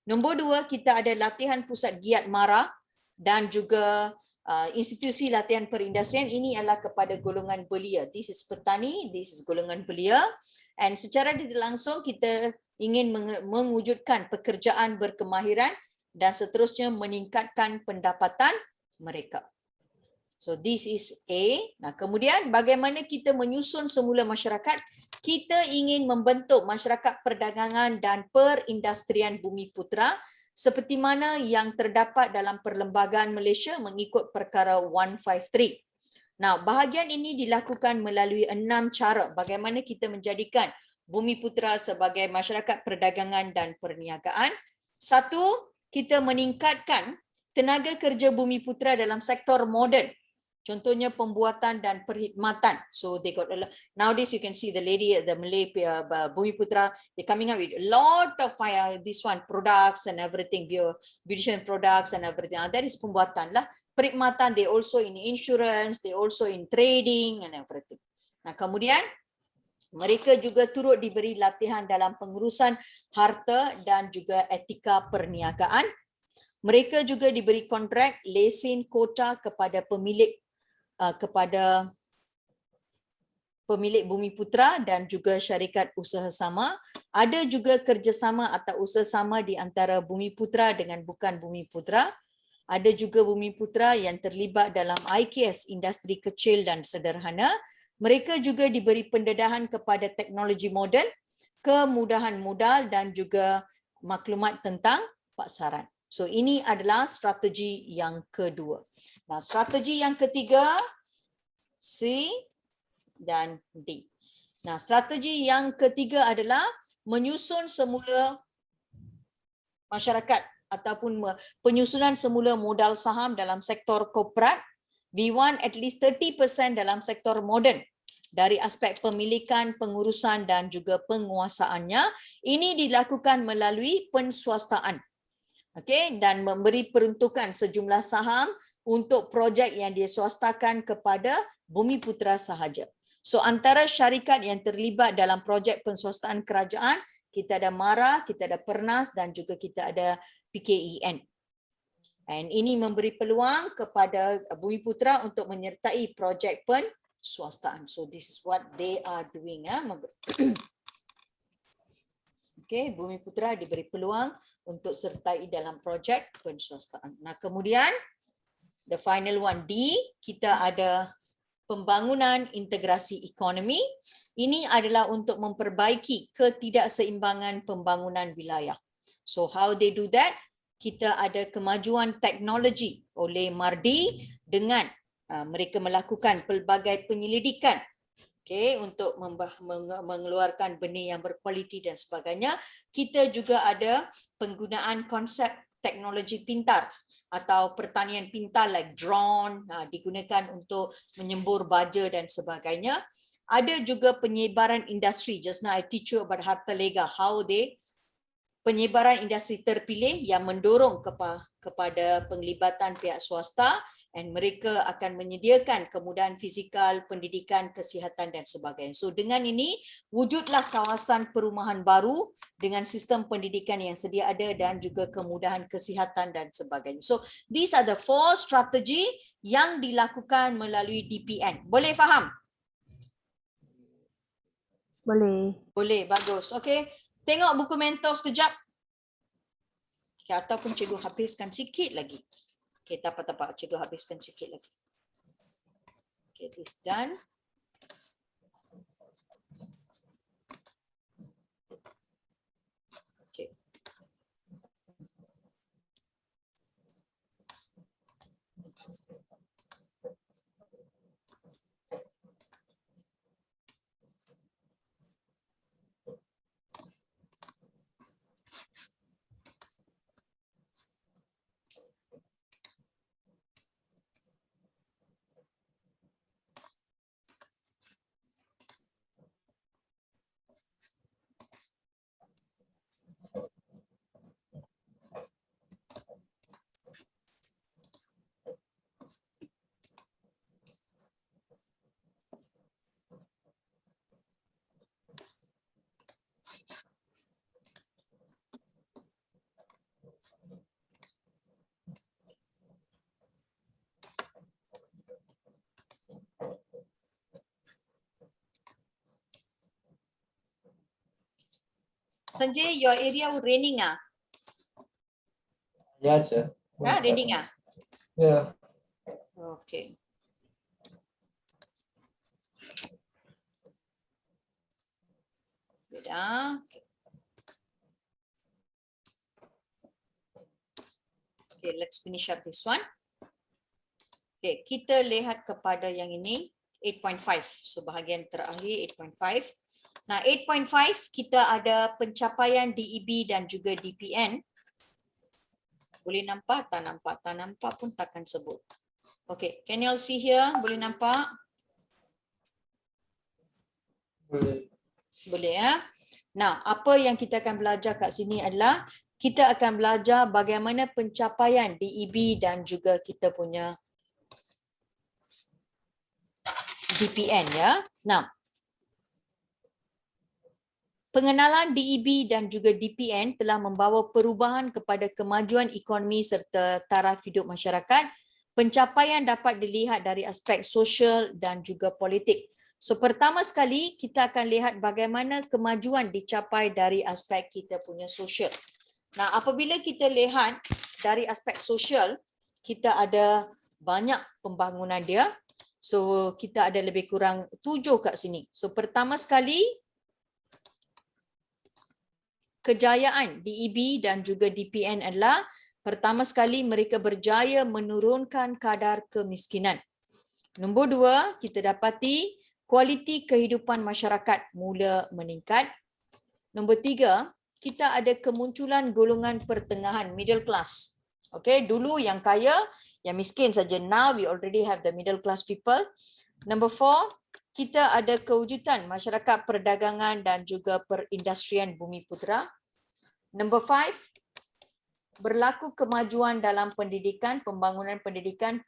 Nombor 2, kita ada latihan pusat giat MARA dan juga institusi latihan perindustrian. Ini adalah kepada golongan belia. This is petani, this is golongan belia. And secara tidak langsung kita ingin mewujudkan pekerjaan berkemahiran dan seterusnya meningkatkan pendapatan mereka. So this is A. Nah, kemudian bagaimana kita menyusun semula masyarakat? Kita ingin membentuk masyarakat perdagangan dan perindustrian Bumiputera seperti mana yang terdapat dalam Perlembagaan Malaysia mengikut perkara 153. Nah, bahagian ini dilakukan melalui 6 cara bagaimana kita menjadikan Bumiputera sebagai masyarakat perdagangan dan perniagaan. Satu, kita meningkatkan tenaga kerja Bumiputera dalam sektor moden. Contohnya pembuatan dan perkhidmatan. So they got nowadays you can see the Malay Bumiputera, they're coming up with a lot of this one products and everything, beautician products and everything. That is pembuatan lah. Perkhidmatan, they also in insurance, they also in trading and everything. Nah, kemudian mereka juga turut diberi latihan dalam pengurusan harta dan juga etika perniagaan. Mereka juga diberi kontrak, lesen, kota kepada pemilik Bumiputera dan juga syarikat usaha sama. Ada juga kerjasama atau usaha sama di antara Bumiputera dengan bukan Bumiputera. Ada juga Bumiputera yang terlibat dalam IKS, industri kecil dan sederhana. Mereka juga diberi pendedahan kepada teknologi moden, kemudahan modal dan juga maklumat tentang pasaran. So ini adalah strategi yang kedua. Nah, strategi yang ketiga C dan D. Nah, strategi yang ketiga adalah menyusun semula masyarakat ataupun penyusunan semula modal saham dalam sektor korporat. We want at least 30% dalam sektor moden dari aspek pemilikan, pengurusan dan juga penguasaannya. Ini dilakukan melalui penswastaan. Okay, dan memberi peruntukan sejumlah saham untuk projek yang diswastakan kepada Bumiputera sahaja. So antara syarikat yang terlibat dalam projek penswastaan kerajaan, kita ada MARA, kita ada Pernas dan juga kita ada PKEN. And ini memberi peluang kepada Bumiputera untuk menyertai projek penswastaan. So this is what they are doing. Okay, Bumiputera diberi peluang untuk sertai dalam projek penswastaan. Nah, kemudian the final one D, kita ada pembangunan integrasi ekonomi. Ini adalah untuk memperbaiki ketidakseimbangan pembangunan wilayah. So how they do that? Kita ada kemajuan teknologi oleh MARDI dengan mereka melakukan pelbagai penyelidikan. Okay, untuk mengeluarkan benih yang berkualiti dan sebagainya. Kita juga ada penggunaan konsep teknologi pintar atau pertanian pintar like drone digunakan untuk menyembur baja dan sebagainya. Ada juga penyebaran industri. Just now I teach you about Hartalega, how they penyebaran industri terpilih yang mendorong kepada penglibatan pihak swasta and mereka akan menyediakan kemudahan fizikal, pendidikan, kesihatan dan sebagainya. So dengan ini wujudlah kawasan perumahan baru dengan sistem pendidikan yang sedia ada dan juga kemudahan kesihatan dan sebagainya. So these are the 4 strategi yang dilakukan melalui DPN. Boleh faham? Boleh. Boleh, bagus. Okey. Tengok buku mentor sekejap. Okay, ataupun cikgu habiskan sikit lagi. Okay, tak apa-apa. Cikgu habiskan sikit lagi. Okay, this done. Okay. Sanjay, your area raining ah? Ya, Cik. Raining ah? Ya. Okay. Good ah. Okay, let's finish up this one. Okay, kita lihat kepada yang ini 8.5. So bahagian terakhir 8.5. Nah, 8.5 kita ada pencapaian DEB dan juga DPN. Boleh nampak? Tak nampak. Tak nampak pun takkan sebut. Okay, can you all see here? Boleh nampak? Boleh. Boleh ya. Nah, apa yang kita akan belajar kat sini adalah kita akan belajar bagaimana pencapaian DEB dan juga kita punya DPN ya. Nah, pengenalan DEB dan juga DPN telah membawa perubahan kepada kemajuan ekonomi serta taraf hidup masyarakat. Pencapaian dapat dilihat dari aspek sosial dan juga politik. So pertama sekali kita akan lihat bagaimana kemajuan dicapai dari aspek kita punya sosial. Nah, apabila kita lihat dari aspek sosial, kita ada banyak pembangunan dia. So kita ada lebih kurang 7 kat sini. So pertama sekali kejayaan DEB dan juga DPN adalah pertama sekali mereka berjaya menurunkan kadar kemiskinan. Nombor 2, kita dapati kualiti kehidupan masyarakat mula meningkat. Nombor 3, kita ada kemunculan golongan pertengahan, middle class. Okay, dulu yang kaya, yang miskin saja. Now we already have the middle class people. Number 4, kita ada kewujudan masyarakat perdagangan dan juga perindustrian Bumiputera. Number 5, berlaku kemajuan dalam pendidikan, pembangunan pendidikan,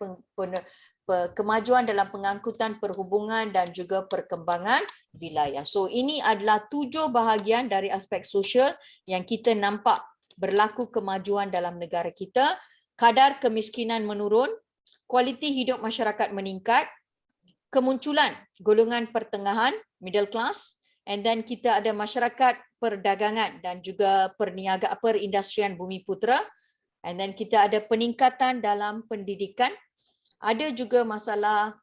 kemajuan dalam pengangkutan perhubungan dan juga perkembangan wilayah. So ini adalah 7 bahagian dari aspek sosial yang kita nampak berlaku kemajuan dalam negara kita. Kadar kemiskinan menurun, kualiti hidup masyarakat meningkat, kemunculan golongan pertengahan, middle class, and then kita ada masyarakat perdagangan dan juga perindustrian Bumiputera, and then kita ada peningkatan dalam pendidikan, ada juga masalah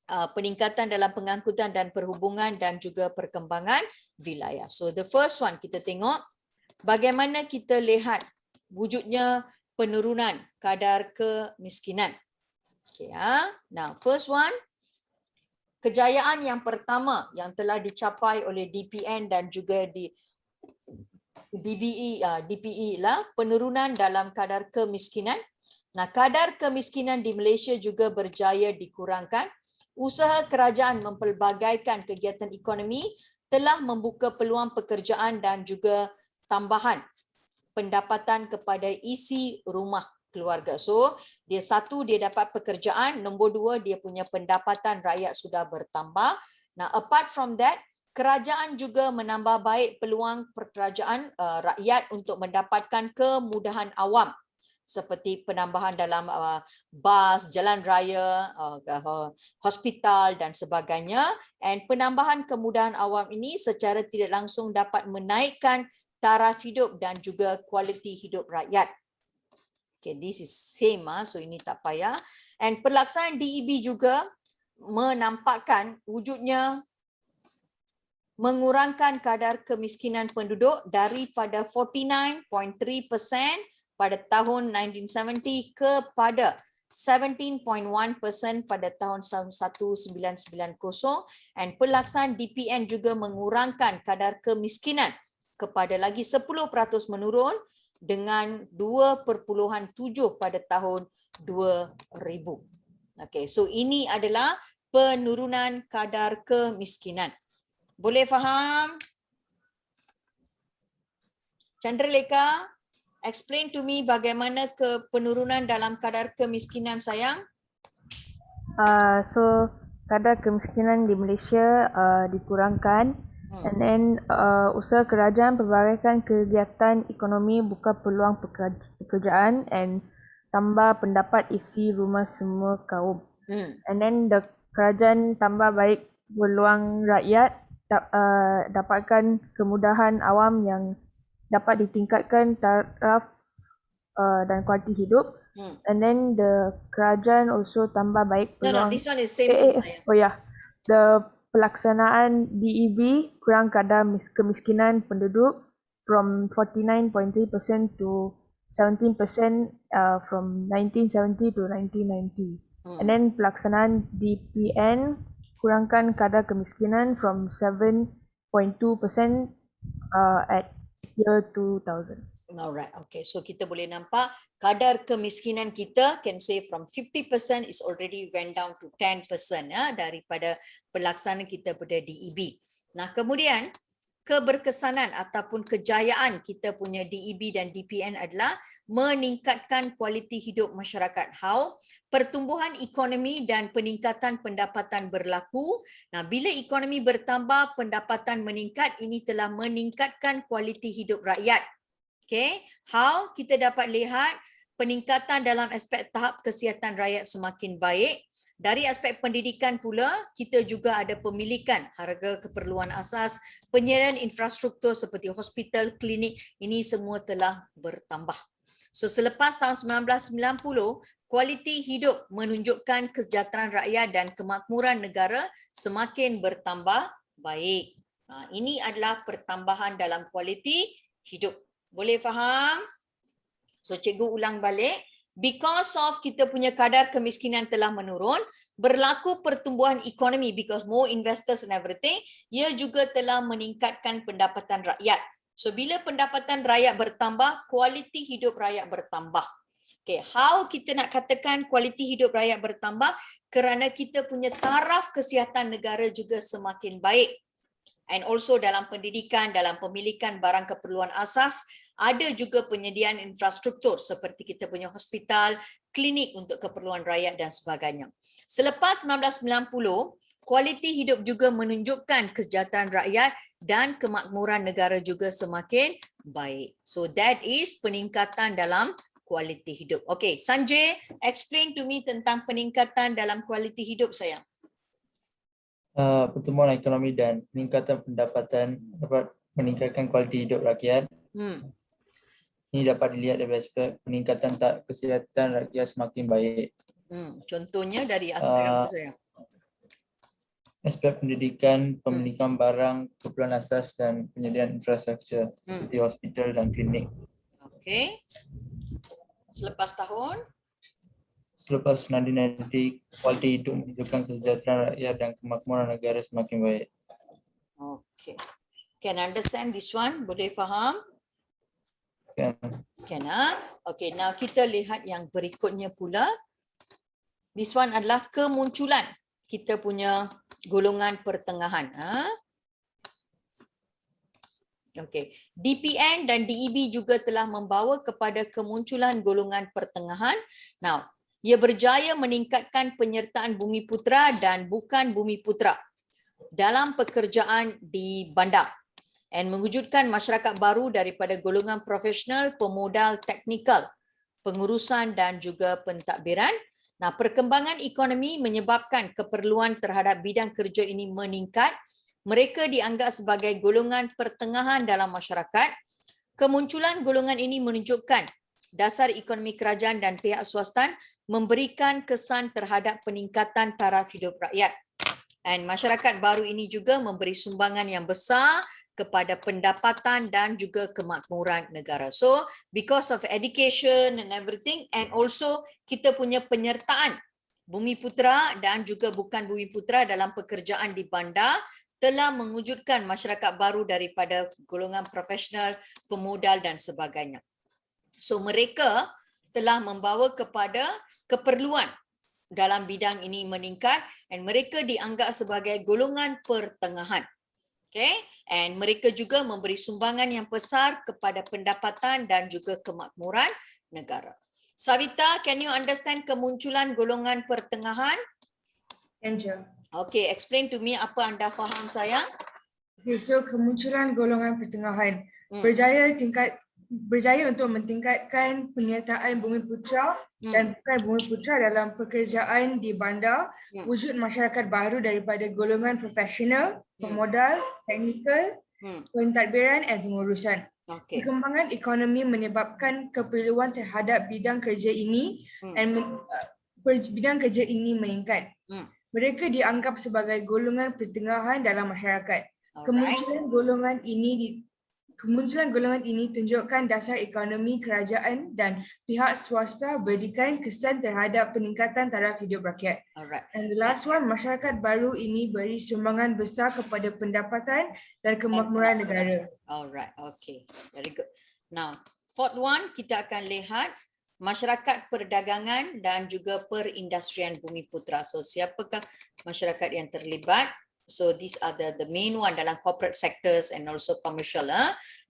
peningkatan dalam pengangkutan dan perhubungan dan juga perkembangan wilayah. So the first one kita tengok bagaimana kita lihat wujudnya penurunan kadar kemiskinan. Okay, now first one, kejayaan yang pertama yang telah dicapai oleh DPN dan juga DPE lah penurunan dalam kadar kemiskinan. Nah, kadar kemiskinan di Malaysia juga berjaya dikurangkan. Usaha kerajaan mempelbagaikan kegiatan ekonomi telah membuka peluang pekerjaan dan juga tambahan pendapatan kepada isi rumah keluarga. So, dia satu, dia dapat pekerjaan. Nombor dua, dia punya pendapatan rakyat sudah bertambah. Now, apart from that, kerajaan juga menambah baik peluang kerajaan rakyat untuk mendapatkan kemudahan awam seperti penambahan dalam bas, jalan raya, hospital dan sebagainya. And penambahan kemudahan awam ini secara tidak langsung dapat menaikkan taraf hidup dan juga kualiti hidup rakyat. Okay, this is same, so ini tak payah. And pelaksanaan DEB juga menampakkan wujudnya mengurangkan kadar kemiskinan penduduk daripada 49.3% pada tahun 1970 kepada 17.1% pada tahun 1990, dan pelaksanaan DPN juga mengurangkan kadar kemiskinan kepada lagi 10% menurun dengan 2.7 pada tahun 2000. Okay, so ini adalah penurunan kadar kemiskinan. Boleh faham? Chandralekha, explain to me bagaimana penurunan dalam kadar kemiskinan, sayang. So kadar kemiskinan di Malaysia dikurangkan, and then usaha kerajaan pelbagai kegiatan ekonomi buka peluang pekerjaan and tambah pendapat isi rumah semua kaum. And then the kerajaan tambah baik peluang rakyat dapatkan kemudahan awam yang dapat ditingkatkan taraf dan kualiti hidup. And then the kerajaan also tambah baik peluang. No, this one is same thing. Oh yeah, the pelaksanaan DEB kurang kadar kemiskinan penduduk from 49.3% to 17% from 1970 to 1990. And then pelaksanaan DPN kurangkan kadar kemiskinan from 7.2% at year 2000. Alright, okay. So kita boleh nampak kadar kemiskinan kita can say from 50% is already went down to 10% daripada pelaksanaan kita pada DEB. Nah, kemudian keberkesanan ataupun kejayaan kita punya DEB dan DPN adalah meningkatkan kualiti hidup masyarakat. How? Pertumbuhan ekonomi dan peningkatan pendapatan berlaku. Nah, bila ekonomi bertambah, pendapatan meningkat, ini telah meningkatkan kualiti hidup rakyat. Okay, how? Kita dapat lihat peningkatan dalam aspek tahap kesihatan rakyat semakin baik. Dari aspek pendidikan pula, kita juga ada pemilikan harga keperluan asas, penyediaan infrastruktur seperti hospital, klinik, ini semua telah bertambah. So selepas tahun 1990, kualiti hidup menunjukkan kesejahteraan rakyat dan kemakmuran negara semakin bertambah baik. Ini adalah pertambahan dalam kualiti hidup. Boleh faham? So cikgu ulang balik. Because of kita punya kadar kemiskinan telah menurun, berlaku pertumbuhan ekonomi because more investors and everything, ia juga telah meningkatkan pendapatan rakyat. So bila pendapatan rakyat bertambah, kualiti hidup rakyat bertambah. Okay, how kita nak katakan kualiti hidup rakyat bertambah? Kerana kita punya taraf kesihatan negara juga semakin baik. And also dalam pendidikan, dalam pemilikan barang keperluan asas, ada juga penyediaan infrastruktur seperti kita punya hospital, klinik untuk keperluan rakyat dan sebagainya. Selepas 1990, kualiti hidup juga menunjukkan kesejahteraan rakyat dan kemakmuran negara juga semakin baik. So that is peningkatan dalam kualiti hidup. Okay, Sanjay, explain to me tentang peningkatan dalam kualiti hidup, sayang. Pertumbuhan ekonomi dan peningkatan pendapatan dapat meningkatkan kualiti hidup rakyat. Ini dapat dilihat dari aspek peningkatan tahap kesihatan rakyat semakin baik. Contohnya dari aspek apa, sayang? Aspek pendidikan, pemilikan barang keperluan asas dan penyediaan infrastruktur seperti hospital dan klinik. Okay. Selepas tahun? Selepas 1990, kualiti hidup menunjukkan kesejahteraan rakyat dan kemakmuran negara semakin baik. Okay. Can understand this one? Boleh faham? Can, okay, now kita lihat yang berikutnya pula. This one adalah kemunculan kita punya golongan pertengahan. Okey. DPN dan DEB juga telah membawa kepada kemunculan golongan pertengahan. Now, ia berjaya meningkatkan penyertaan Bumiputera dan bukan Bumiputera dalam pekerjaan di bandar dan mewujudkan masyarakat baru daripada golongan profesional, pemodal, teknikal, pengurusan dan juga pentadbiran. Nah, perkembangan ekonomi menyebabkan keperluan terhadap bidang kerja ini meningkat. Mereka dianggap sebagai golongan pertengahan dalam masyarakat. Kemunculan golongan ini menunjukkan dasar ekonomi kerajaan dan pihak swasta memberikan kesan terhadap peningkatan taraf hidup rakyat. Dan masyarakat baru ini juga memberi sumbangan yang besar kepada pendapatan dan juga kemakmuran negara. So, because of education and everything, and also kita punya penyertaan Bumiputera dan juga bukan Bumiputera dalam pekerjaan di bandar telah mewujudkan masyarakat baru daripada golongan profesional, pemodal dan sebagainya. So mereka telah membawa kepada keperluan dalam bidang ini meningkat dan mereka dianggap sebagai golongan pertengahan. Okay? And mereka juga memberi sumbangan yang besar kepada pendapatan dan juga kemakmuran negara. Savita, can you understand kemunculan golongan pertengahan? Angel. Okay, explain to me apa anda faham sayang. Okay, so kemunculan golongan pertengahan berjaya untuk mentingkatkan penyertaan Bumiputera dan bukan Bumiputera dalam pekerjaan di bandar, wujud masyarakat baru daripada golongan profesional, pemodal, teknikal, pentadbiran dan pengurusan. Okay. Perkembangan ekonomi menyebabkan keperluan terhadap bidang kerja ini dan bidang kerja ini meningkat. Mereka dianggap sebagai golongan pertengahan dalam masyarakat. Kemunculan golongan ini tunjukkan dasar ekonomi kerajaan dan pihak swasta berikan kesan terhadap peningkatan taraf hidup rakyat. Alright. And the last one, masyarakat baru ini beri sumbangan besar kepada pendapatan dan kemakmuran negara. Alright, okay. Very good. Now, fourth one kita akan lihat masyarakat perdagangan dan juga perindustrian Bumiputera. So, siapakah masyarakat yang terlibat? So, these are the main one dalam corporate sectors and also commercial.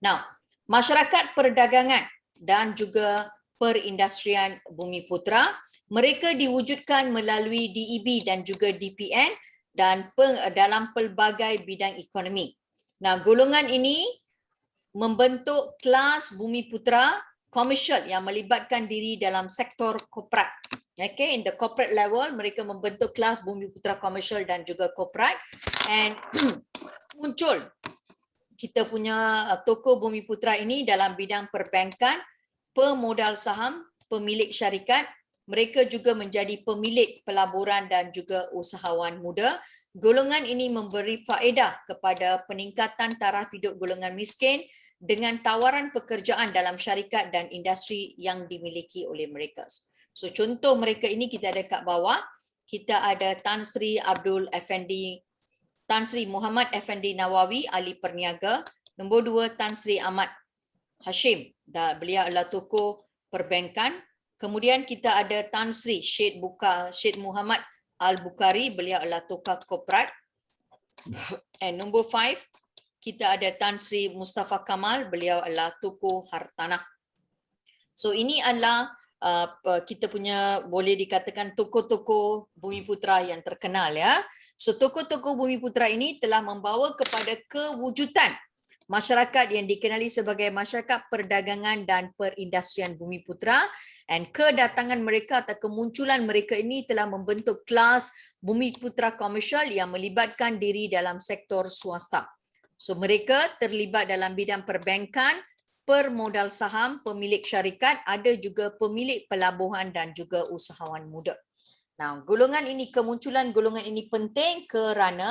Now, masyarakat perdagangan dan juga perindustrian Bumiputera, mereka diwujudkan melalui DEB dan juga DPN dan dalam pelbagai bidang ekonomi. Nah, golongan ini membentuk kelas Bumiputera komersial yang melibatkan diri dalam sektor korporat. Okay, in the corporate level, mereka membentuk kelas Bumiputera komersial dan juga korporat. And muncul kita punya toko Bumiputera ini dalam bidang perbankan, pemodal saham, pemilik syarikat. Mereka juga menjadi pemilik pelaburan dan juga usahawan muda. Golongan ini memberi faedah kepada peningkatan taraf hidup golongan miskin dengan tawaran pekerjaan dalam syarikat dan industri yang dimiliki oleh mereka. So contoh mereka ini kita ada kat bawah, kita ada Tan Sri Muhammad Effendi Nawawi, ahli perniaga. Nombor 2, Tan Sri Ahmad Hashim, beliau adalah tokoh perbankan. Kemudian kita ada Tan Sri Syed Muhammad Al-Bukhari, beliau adalah tokoh korporat. And nombor 5, kita ada Tan Sri Mustafa Kamal, beliau adalah tokoh hartanah. So ini adalah kita punya boleh dikatakan tokoh-tokoh Bumiputera yang terkenal ya. So tokoh-tokoh Bumiputera ini telah membawa kepada kewujudan masyarakat yang dikenali sebagai masyarakat perdagangan dan perindustrian Bumiputera, dan kedatangan mereka atau kemunculan mereka ini telah membentuk kelas Bumiputera komersial yang melibatkan diri dalam sektor swasta. So mereka terlibat dalam bidang perbankan, permodal saham, pemilik syarikat, ada juga pemilik pelabuhan dan juga usahawan muda. Nah, kemunculan golongan ini penting kerana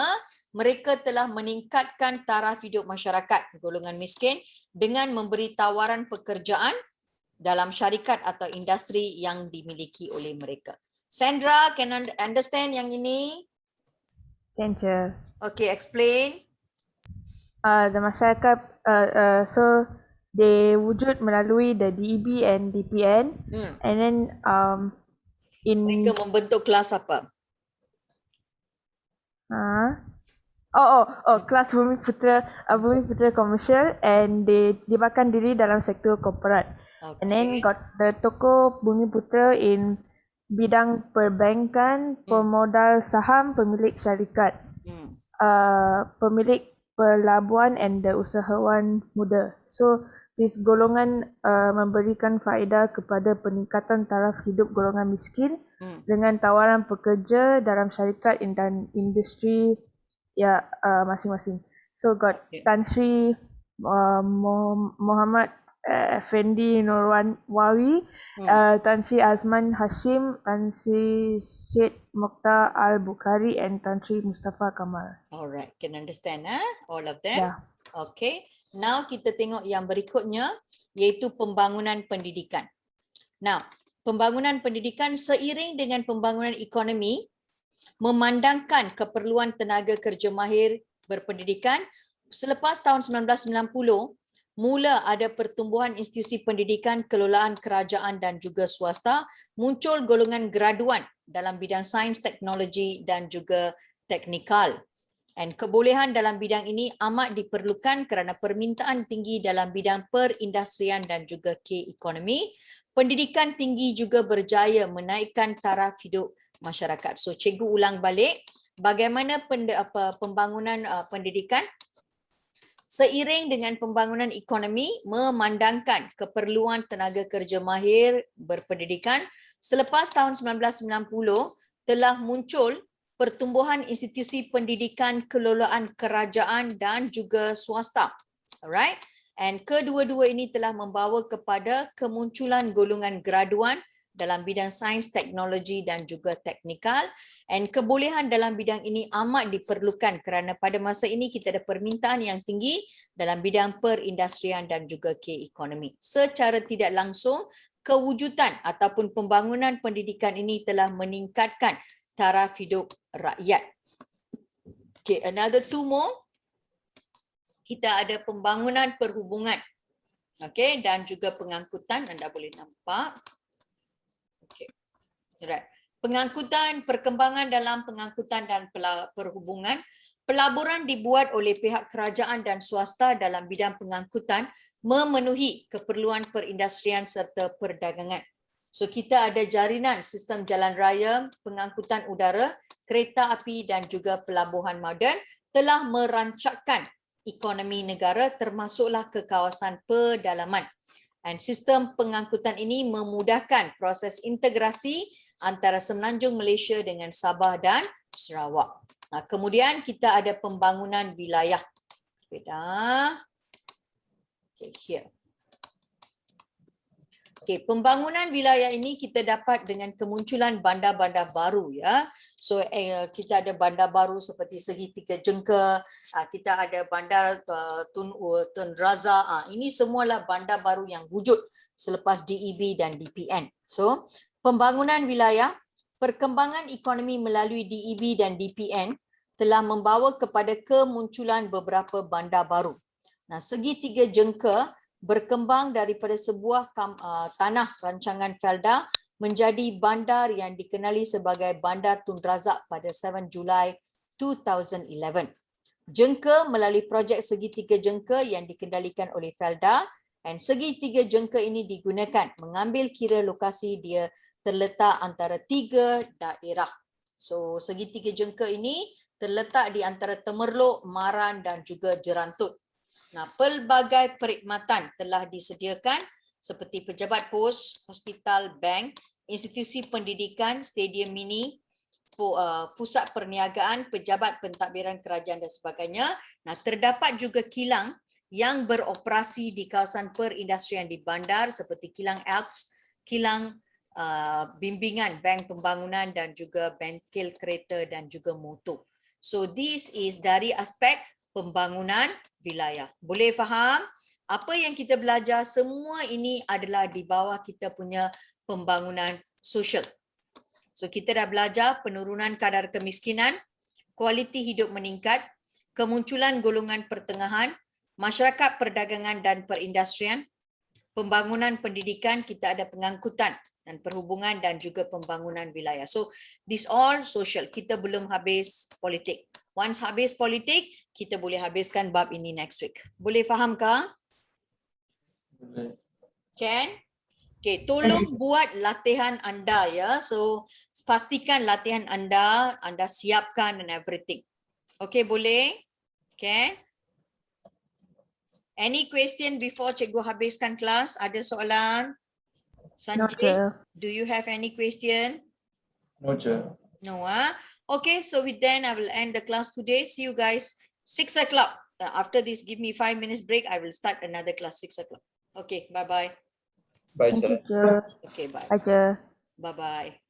mereka telah meningkatkan taraf hidup masyarakat golongan miskin dengan memberi tawaran pekerjaan dalam syarikat atau industri yang dimiliki oleh mereka. Sandra, can understand yang ini? Teacher. Okay, explain. The masyarakat, so they wujud melalui the DEB and DPN, and then mereka membentuk kelas apa? kelas Bumi Putra Commercial, and they dibakan diri dalam sektor korporat. And then got the toko Bumi Putra in bidang perbankan, pemodal saham, pemilik syarikat, pemilik pelabuhan and the usahawan muda. So this golongan memberikan faedah kepada peningkatan taraf hidup golongan miskin dengan tawaran pekerja dalam syarikat dan industri masing-masing. So got Tan Sri Muhammad Effendi Nurwawi, Tan Sri Azman Hashim, Tan Sri Syed Mokhtar Al-Bukhari and Tan Sri Mustafa Kamal. Alright, can understand all of them? Yeah. Okay, now kita tengok yang berikutnya iaitu pembangunan pendidikan. Now, pembangunan pendidikan seiring dengan pembangunan ekonomi memandangkan keperluan tenaga kerja mahir berpendidikan. Selepas tahun 1990, mula ada pertumbuhan institusi pendidikan kelolaan kerajaan dan juga swasta, muncul golongan graduan dalam bidang sains, teknologi dan juga teknikal. Dan kebolehan dalam bidang ini amat diperlukan kerana permintaan tinggi dalam bidang perindustrian dan juga K-ekonomi. Pendidikan tinggi juga berjaya menaikkan taraf hidup masyarakat. So cikgu ulang balik bagaimana pembangunan pendidikan seiring dengan pembangunan ekonomi memandangkan keperluan tenaga kerja mahir berpendidikan. Selepas tahun 1990 telah muncul pertumbuhan institusi pendidikan kelolaan kerajaan dan juga swasta. Alright, and kedua-dua ini telah membawa kepada kemunculan golongan graduan dalam bidang sains, teknologi dan juga teknikal. And kebolehan dalam bidang ini amat diperlukan kerana pada masa ini kita ada permintaan yang tinggi dalam bidang perindustrian dan juga K-ekonomi. Secara tidak langsung, kewujudan ataupun pembangunan pendidikan ini telah meningkatkan taraf hidup rakyat. Okay, another two more. Kita ada pembangunan perhubungan. Okay, dan juga pengangkutan, anda boleh nampak. Okay. Right. Pengangkutan, perkembangan dalam pengangkutan dan perhubungan. Pelaburan dibuat oleh pihak kerajaan dan swasta dalam bidang pengangkutan memenuhi keperluan perindustrian serta perdagangan. So kita ada jarinan sistem jalan raya, pengangkutan udara, kereta api dan juga pelabuhan moden telah merancakkan ekonomi negara termasuklah ke kawasan pedalaman. Dan sistem pengangkutan ini memudahkan proses integrasi antara Semenanjung Malaysia dengan Sabah dan Sarawak. Kemudian kita ada pembangunan wilayah. Okay, here. Okay, pembangunan wilayah ini kita dapat dengan kemunculan bandar-bandar baru ya. So kita ada bandar baru seperti Segitiga Jengka, kita ada bandar Tun Razak. Ini semualah bandar baru yang wujud selepas DEB dan DPN. So pembangunan wilayah, perkembangan ekonomi melalui DEB dan DPN telah membawa kepada kemunculan beberapa bandar baru. Nah, Segitiga Jengka berkembang daripada sebuah tanah rancangan Felda menjadi bandar yang dikenali sebagai Bandar Tun Razak pada 7 Julai 2011. Jengka melalui projek Segitiga Jengka yang dikendalikan oleh Felda, dan Segitiga Jengka ini digunakan mengambil kira lokasi dia terletak antara 3 daerah. So Segitiga Jengka ini terletak di antara Temerloh, Maran dan juga Jerantut. Nah, pelbagai perkhidmatan telah disediakan seperti pejabat pos, hospital, bank, institusi pendidikan, stadium mini, pusat perniagaan, pejabat pentadbiran kerajaan dan sebagainya. Nah, terdapat juga kilang yang beroperasi di kawasan perindustrian di bandar seperti kilang Elks, kilang bimbingan bank pembangunan dan juga bengkel kereta dan juga motor. So this is dari aspek pembangunan wilayah. Boleh faham? Apa yang kita belajar semua ini adalah di bawah kita punya pembangunan sosial. So kita dah belajar penurunan kadar kemiskinan, kualiti hidup meningkat, kemunculan golongan pertengahan, masyarakat perdagangan dan perindustrian, pembangunan pendidikan, kita ada pengangkutan dan perhubungan dan juga pembangunan wilayah. So this all social. Kita belum habis politik. Once habis politik, kita boleh habiskan bab ini next week. Boleh faham kah? Boleh. Can? Okay, tolong buat latihan anda ya. So, pastikan latihan anda siapkan and everything. Okay, boleh? Okay. Any question before cikgu habiskan kelas? Ada soalan? Sanjay, do you have any question? No, Cik. No, okay, so with then I will end the class today. See you guys 6 o'clock. After this, give me 5 minutes break. I will start another class 6 o'clock. Okay, bye-bye. Bye, Thank you, Cik. Cik. Okay, bye. Bye, Cik. Bye-bye.